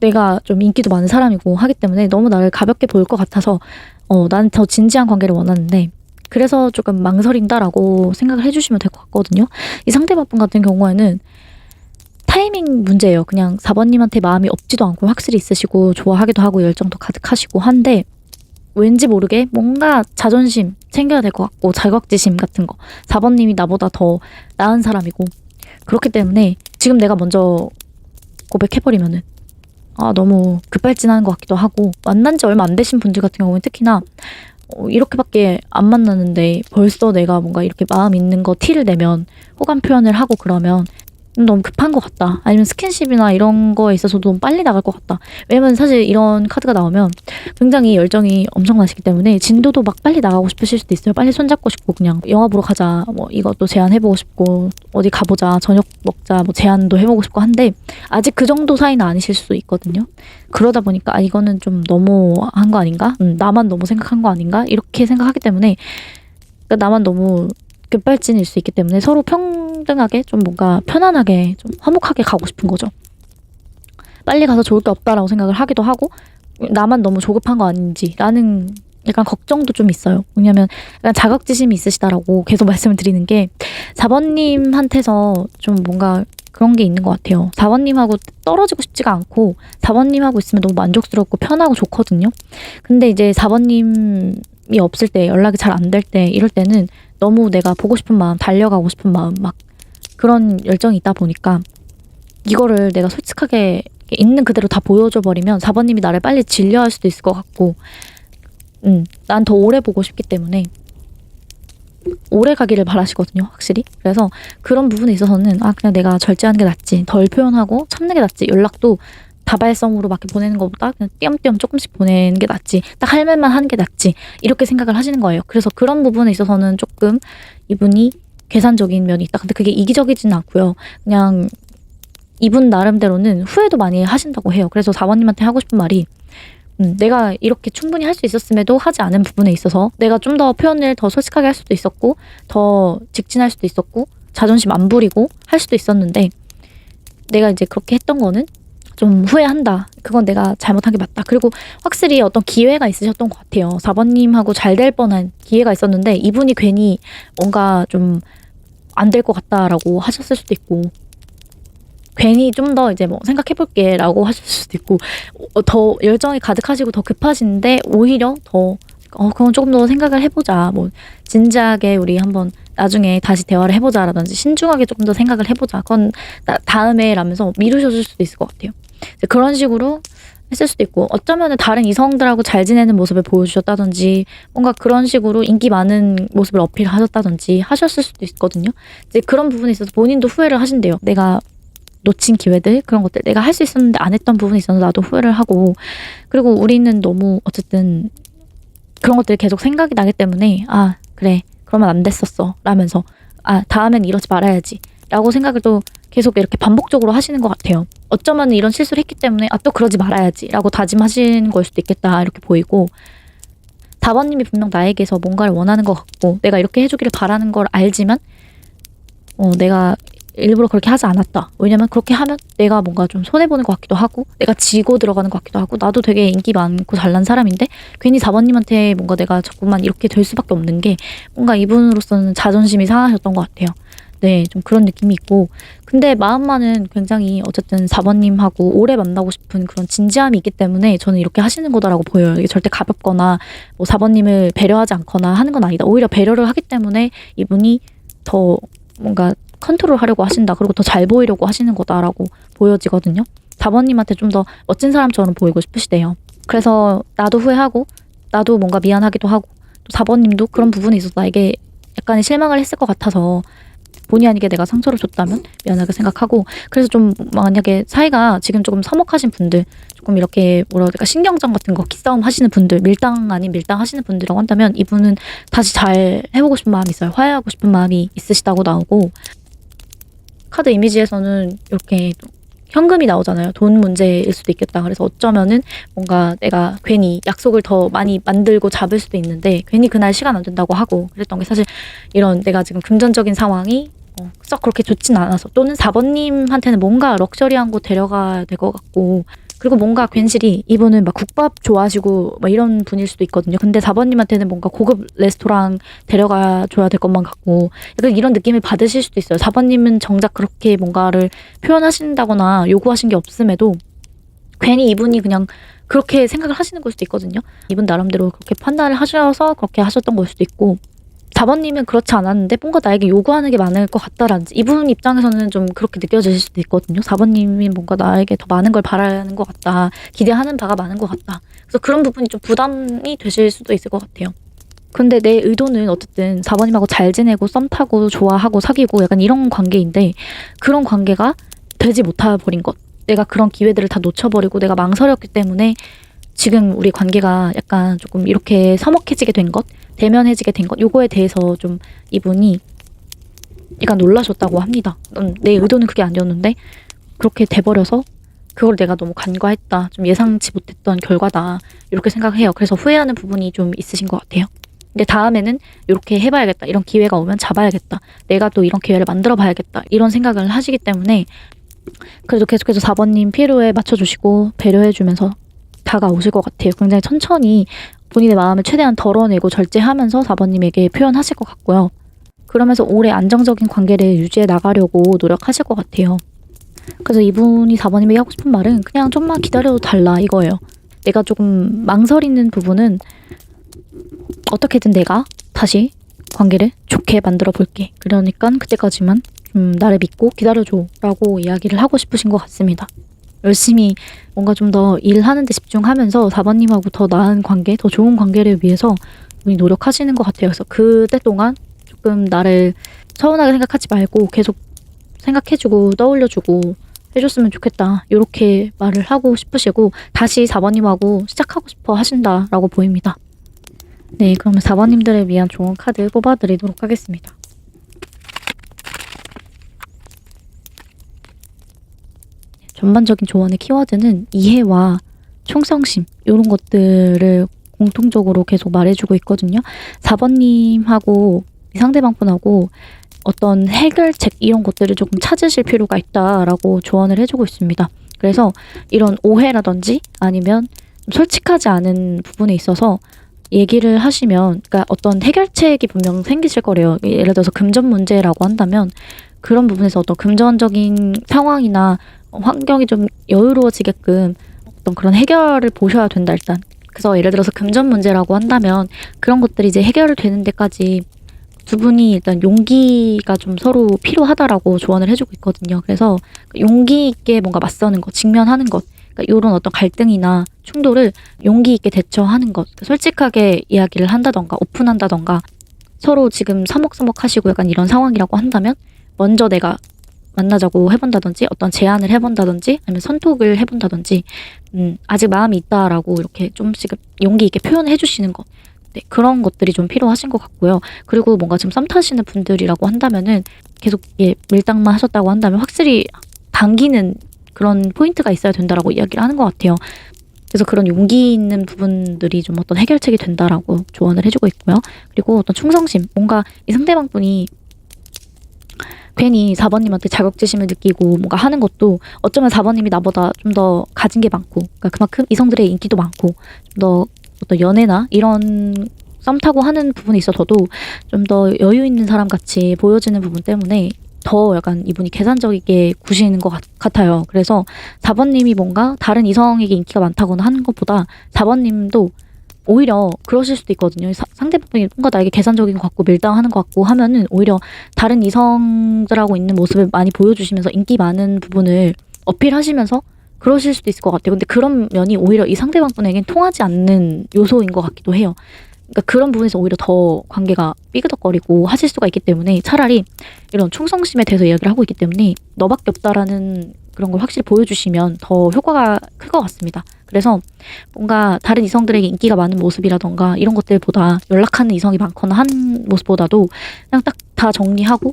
[SPEAKER 1] 내가 좀 인기도 많은 사람이고 하기 때문에 너무 나를 가볍게 볼 것 같아서 나는 더 진지한 관계를 원하는데 그래서 조금 망설인다라고 생각을 해주시면 될 것 같거든요. 이 상대방 분 같은 경우에는 타이밍 문제예요. 그냥 4번님한테 마음이 없지도 않고 확실히 있으시고 좋아하기도 하고 열정도 가득하시고 한데 왠지 모르게 뭔가 자존심 챙겨야 될 것 같고 자격지심 같은 거, 4번님이 나보다 더 나은 사람이고 그렇기 때문에 지금 내가 먼저 고백해버리면은 너무 급발진하는 것 같기도 하고, 만난 지 얼마 안 되신 분들 같은 경우는 특히나 이렇게밖에 안 만났는데 벌써 내가 뭔가 이렇게 마음 있는 거 티를 내면 호감 표현을 하고 그러면 너무 급한 것 같다, 아니면 스킨십이나 이런 거에 있어서도 너무 빨리 나갈 것 같다. 왜냐면 사실 이런 카드가 나오면 굉장히 열정이 엄청나시기 때문에 진도도 막 빨리 나가고 싶으실 수도 있어요. 빨리 손잡고 싶고 그냥 영화 보러 가자, 뭐 이것도 제안해보고 싶고 어디 가보자, 저녁 먹자, 뭐 제안도 해보고 싶고 한데 아직 그 정도 사이는 아니실 수도 있거든요. 그러다 보니까 이거는 좀 너무한 거 아닌가? 나만 너무 생각한 거 아닌가? 이렇게 생각하기 때문에, 그러니까 나만 너무 급발진일 수 있기 때문에 서로 평등하게 좀 뭔가 편안하게 좀 화목하게 가고 싶은 거죠. 빨리 가서 좋을 게 없다라고 생각을 하기도 하고, 나만 너무 조급한 거 아닌지라는 약간 걱정도 좀 있어요. 왜냐면 약간 자격지심이 있으시다라고 계속 말씀을 드리는 게 4번님한테서 좀 뭔가 그런 게 있는 것 같아요. 4번님하고 떨어지고 싶지가 않고 4번님하고 있으면 너무 만족스럽고 편하고 좋거든요. 근데 이제 4번님이 없을 때, 연락이 잘 안 될 때, 이럴 때는 너무 내가 보고 싶은 마음, 달려가고 싶은 마음, 막 그런 열정이 있다 보니까 이거를 내가 솔직하게 있는 그대로 다 보여줘 버리면 4번님이 나를 빨리 질려할 수도 있을 것 같고, 난 더 오래 보고 싶기 때문에 오래 가기를 바라시거든요, 확실히. 그래서 그런 부분에 있어서는 그냥 내가 절제하는 게 낫지, 덜 표현하고 참는 게 낫지, 연락도 다발성으로 막 보내는 것보다 그냥 띄엄띄엄 조금씩 보내는 게 낫지, 딱 할 말만 하는 게 낫지, 이렇게 생각을 하시는 거예요. 그래서 그런 부분에 있어서는 조금 이분이 계산적인 면이 있다. 근데 그게 이기적이지는 않고요. 그냥 이분 나름대로는 후회도 많이 하신다고 해요. 그래서 4번님한테 하고 싶은 말이, 내가 이렇게 충분히 할 수 있었음에도 하지 않은 부분에 있어서 내가 좀 더 표현을 더 솔직하게 할 수도 있었고, 더 직진할 수도 있었고, 자존심 안 부리고 할 수도 있었는데, 내가 이제 그렇게 했던 거는 좀 후회한다. 그건 내가 잘못한 게 맞다. 그리고 확실히 어떤 기회가 있으셨던 것 같아요. 4번님하고 잘 될 뻔한 기회가 있었는데 이분이 괜히 뭔가 좀 안 될 것 같다라고 하셨을 수도 있고, 괜히 좀 더 이제 뭐 생각해볼게 라고 하실 수도 있고, 더 열정이 가득하시고 더 급하신데 오히려 더 그건 조금 더 생각을 해보자, 뭐 진지하게 우리 한번 나중에 다시 대화를 해보자 라든지 신중하게 조금 더 생각을 해보자, 그건 다음에 라면서 미루셨을 수도 있을 것 같아요. 그런 식으로 했을 수도 있고, 어쩌면 다른 이성들하고 잘 지내는 모습을 보여주셨다든지, 뭔가 그런 식으로 인기 많은 모습을 어필하셨다든지 하셨을 수도 있거든요. 이제 그런 부분에 있어서 본인도 후회를 하신대요. 내가 놓친 기회들, 그런 것들, 내가 할 수 있었는데 안 했던 부분이 있어서 나도 후회를 하고, 그리고 우리는 너무 어쨌든 그런 것들이 계속 생각이 나기 때문에 그래, 그러면 안 됐었어 라면서 다음엔 이러지 말아야지 라고 생각을 또 계속 이렇게 반복적으로 하시는 것 같아요. 어쩌면 이런 실수를 했기 때문에 또 그러지 말아야지 라고 다짐하신 걸 수도 있겠다, 이렇게 보이고, 4번님이 분명 나에게서 뭔가를 원하는 것 같고 내가 이렇게 해주기를 바라는 걸 알지만 내가 일부러 그렇게 하지 않았다. 왜냐면 그렇게 하면 내가 뭔가 좀 손해보는 것 같기도 하고, 내가 지고 들어가는 것 같기도 하고, 나도 되게 인기 많고 잘난 사람인데 괜히 4번님한테 뭔가 내가 자꾸만 이렇게 될 수밖에 없는 게 뭔가 이분으로서는 자존심이 상하셨던 것 같아요. 네, 좀 그런 느낌이 있고, 근데 마음만은 굉장히 어쨌든 4번님하고 오래 만나고 싶은 그런 진지함이 있기 때문에 저는 이렇게 하시는 거다라고 보여요. 이게 절대 가볍거나 뭐 4번님을 배려하지 않거나 하는 건 아니다. 오히려 배려를 하기 때문에 이분이 더 뭔가 컨트롤 하려고 하신다, 그리고 더 잘 보이려고 하시는 거다라고 보여지거든요. 4번님한테 좀 더 멋진 사람처럼 보이고 싶으시대요. 그래서 나도 후회하고 나도 뭔가 미안하기도 하고, 또 4번님도 그런 부분에 있어서 나에게 약간의 실망을 했을 것 같아서 본의 아니게 내가 상처를 줬다면 미안하게 생각하고, 그래서 좀 만약에 사이가 지금 조금 서먹하신 분들, 조금 이렇게 뭐라 그럴까, 신경전 같은 거 기싸움 하시는 분들, 밀당 아닌 밀당 하시는 분들이라고 한다면 이분은 다시 잘 해보고 싶은 마음이 있어요. 화해하고 싶은 마음이 있으시다고 나오고, 카드 이미지에서는 이렇게 현금이 나오잖아요. 돈 문제일 수도 있겠다. 그래서 어쩌면은 뭔가 내가 괜히 약속을 더 많이 만들고 잡을 수도 있는데 괜히 그날 시간 안 된다고 하고 그랬던 게, 사실 이런 내가 지금 금전적인 상황이 썩 그렇게 좋진 않아서, 또는 4번님한테는 뭔가 럭셔리한 곳 데려가야 될 것 같고, 그리고 뭔가 괜시리 이분은 막 국밥 좋아하시고 막 이런 분일 수도 있거든요. 근데 4번님한테는 뭔가 고급 레스토랑 데려가 줘야 될 것만 같고, 약간 이런 느낌을 받으실 수도 있어요. 4번님은 정작 그렇게 뭔가를 표현하신다거나 요구하신 게 없음에도 괜히 이분이 그냥 그렇게 생각을 하시는 걸 수도 있거든요. 이분 나름대로 그렇게 판단을 하셔서 그렇게 하셨던 걸 수도 있고, 4번님은 그렇지 않았는데 뭔가 나에게 요구하는 게 많을 것 같다라든지, 이분 입장에서는 좀 그렇게 느껴질 수도 있거든요. 4번님이 뭔가 나에게 더 많은 걸 바라는 것 같다, 기대하는 바가 많은 것 같다. 그래서 그런 부분이 좀 부담이 되실 수도 있을 것 같아요. 근데 내 의도는 어쨌든 4번님하고 잘 지내고 썸 타고 좋아하고 사귀고 약간 이런 관계인데, 그런 관계가 되지 못해 버린 것, 내가 그런 기회들을 다 놓쳐버리고 내가 망설였기 때문에 지금 우리 관계가 약간 조금 이렇게 서먹해지게 된 것, 대면해지게 된 것, 요거에 대해서 좀 이분이 약간 놀라셨다고 합니다. 내 의도는 그게 아니었는데 그렇게 돼버려서 그걸 내가 너무 간과했다, 좀 예상치 못했던 결과다, 이렇게 생각해요. 그래서 후회하는 부분이 좀 있으신 것 같아요. 근데 다음에는 이렇게 해봐야겠다, 이런 기회가 오면 잡아야겠다, 내가 또 이런 기회를 만들어 봐야겠다, 이런 생각을 하시기 때문에 그래도 계속해서 4번님 필요에 맞춰주시고 배려해주면서 다가오실 것 같아요. 굉장히 천천히 본인의 마음을 최대한 덜어내고 절제하면서 4번님에게 표현하실 것 같고요. 그러면서 오래 안정적인 관계를 유지해 나가려고 노력하실 것 같아요. 그래서 이분이 4번님에게 하고 싶은 말은 그냥 좀만 기다려도 달라 이거예요. 내가 조금 망설이는 부분은 어떻게든 내가 다시 관계를 좋게 만들어 볼게. 그러니까 그때까지만 나를 믿고 기다려줘 라고 이야기를 하고 싶으신 것 같습니다. 열심히 뭔가 좀 더 일하는 데 집중하면서 4번님하고 더 나은 관계, 더 좋은 관계를 위해서 분이 노력하시는 것 같아요. 그래서 그때 동안 조금 나를 서운하게 생각하지 말고 계속 생각해주고 떠올려주고 해줬으면 좋겠다. 이렇게 말을 하고 싶으시고 다시 4번님하고 시작하고 싶어 하신다라고 보입니다. 네, 그러면 4번님들을 위한 좋은 카드 뽑아드리도록 하겠습니다. 전반적인 조언의 키워드는 이해와 충성심 이런 것들을 공통적으로 계속 말해주고 있거든요. 4번님하고 상대방분하고 어떤 해결책 이런 것들을 조금 찾으실 필요가 있다라고 조언을 해주고 있습니다. 그래서 이런 오해라든지 아니면 솔직하지 않은 부분에 있어서 얘기를 하시면 그러니까 어떤 해결책이 분명 생기실 거래요. 예를 들어서 금전 문제라고 한다면 그런 부분에서 어떤 금전적인 상황이나 환경이 좀 여유로워지게끔 어떤 그런 해결을 보셔야 된다 일단. 그래서 예를 들어서 금전 문제라고 한다면 그런 것들이 이제 해결을 되는 데까지 두 분이 일단 용기가 좀 서로 필요하다라고 조언을 해주고 있거든요. 그래서 용기 있게 뭔가 맞서는 것, 직면하는 것, 그러니까 이런 어떤 갈등이나 충돌을 용기 있게 대처하는 것, 솔직하게 이야기를 한다던가 오픈한다던가 서로 지금 서먹서먹하시고 약간 이런 상황이라고 한다면 먼저 내가 만나자고 해본다든지 어떤 제안을 해본다든지 아니면 선톡을 해본다든지 아직 마음이 있다라고 이렇게 좀씩 용기 있게 표현해 주시는 것 네, 그런 것들이 좀 필요하신 것 같고요. 그리고 뭔가 지금 썸 타시는 분들이라고 한다면은 계속 밀당만 하셨다고 한다면 확실히 당기는 그런 포인트가 있어야 된다라고 이야기를 하는 것 같아요. 그래서 그런 용기 있는 부분들이 좀 어떤 해결책이 된다라고 조언을 해주고 있고요. 그리고 어떤 충성심, 뭔가 이 상대방 분이 괜히 4번님한테 자격지심을 느끼고 뭔가 하는 것도 어쩌면 4번님이 나보다 좀 더 가진 게 많고 그러니까 그만큼 이성들의 인기도 많고 좀 더 어떤 연애나 이런 썸 타고 하는 부분에 있어서도 좀 더 여유 있는 사람 같이 보여지는 부분 때문에 더 약간 이분이 계산적이게 구시는 것 같아요. 그래서 4번님이 뭔가 다른 이성에게 인기가 많다거나 하는 것보다 4번님도 오히려 그러실 수도 있거든요. 상대방이 뭔가 나에게 계산적인 것 같고 밀당하는 것 같고 하면은 오히려 다른 이성들하고 있는 모습을 많이 보여주시면서 인기 많은 부분을 어필하시면서 그러실 수도 있을 것 같아요. 근데 그런 면이 오히려 이 상대방분에겐 통하지 않는 요소인 것 같기도 해요. 그러니까 그런 부분에서 오히려 더 관계가 삐그덕거리고 하실 수가 있기 때문에 차라리 이런 충성심에 대해서 이야기를 하고 있기 때문에 너밖에 없다라는 그런 걸 확실히 보여주시면 더 효과가 클 것 같습니다. 그래서 뭔가 다른 이성들에게 인기가 많은 모습이라던가 이런 것들보다 연락하는 이성이 많거나 한 모습보다도 그냥 딱 다 정리하고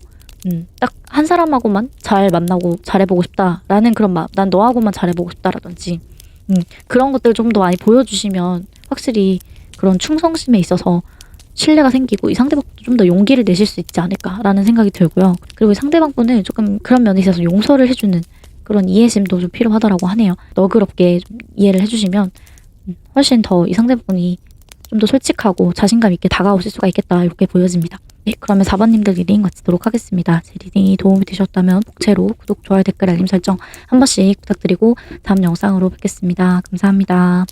[SPEAKER 1] 딱 한 사람하고만 잘 만나고 잘해보고 싶다라는 그런 마음, 난 너하고만 잘해보고 싶다라든지 그런 것들 좀 더 많이 보여주시면 확실히 그런 충성심에 있어서 신뢰가 생기고 이 상대방도 좀 더 용기를 내실 수 있지 않을까라는 생각이 들고요. 그리고 이 상대방분은 조금 그런 면에 있어서 용서를 해주는 그런 이해심도 좀 필요하다라고 하네요. 너그럽게 좀 이해를 해주시면 훨씬 더 이 상대분이 좀 더 솔직하고 자신감 있게 다가오실 수가 있겠다 이렇게 보여집니다. 네, 그러면 4번님들 리딩 마치도록 하겠습니다. 제 리딩이 도움이 되셨다면 복채로 구독, 좋아요, 댓글, 알림 설정 한 번씩 부탁드리고 다음 영상으로 뵙겠습니다. 감사합니다.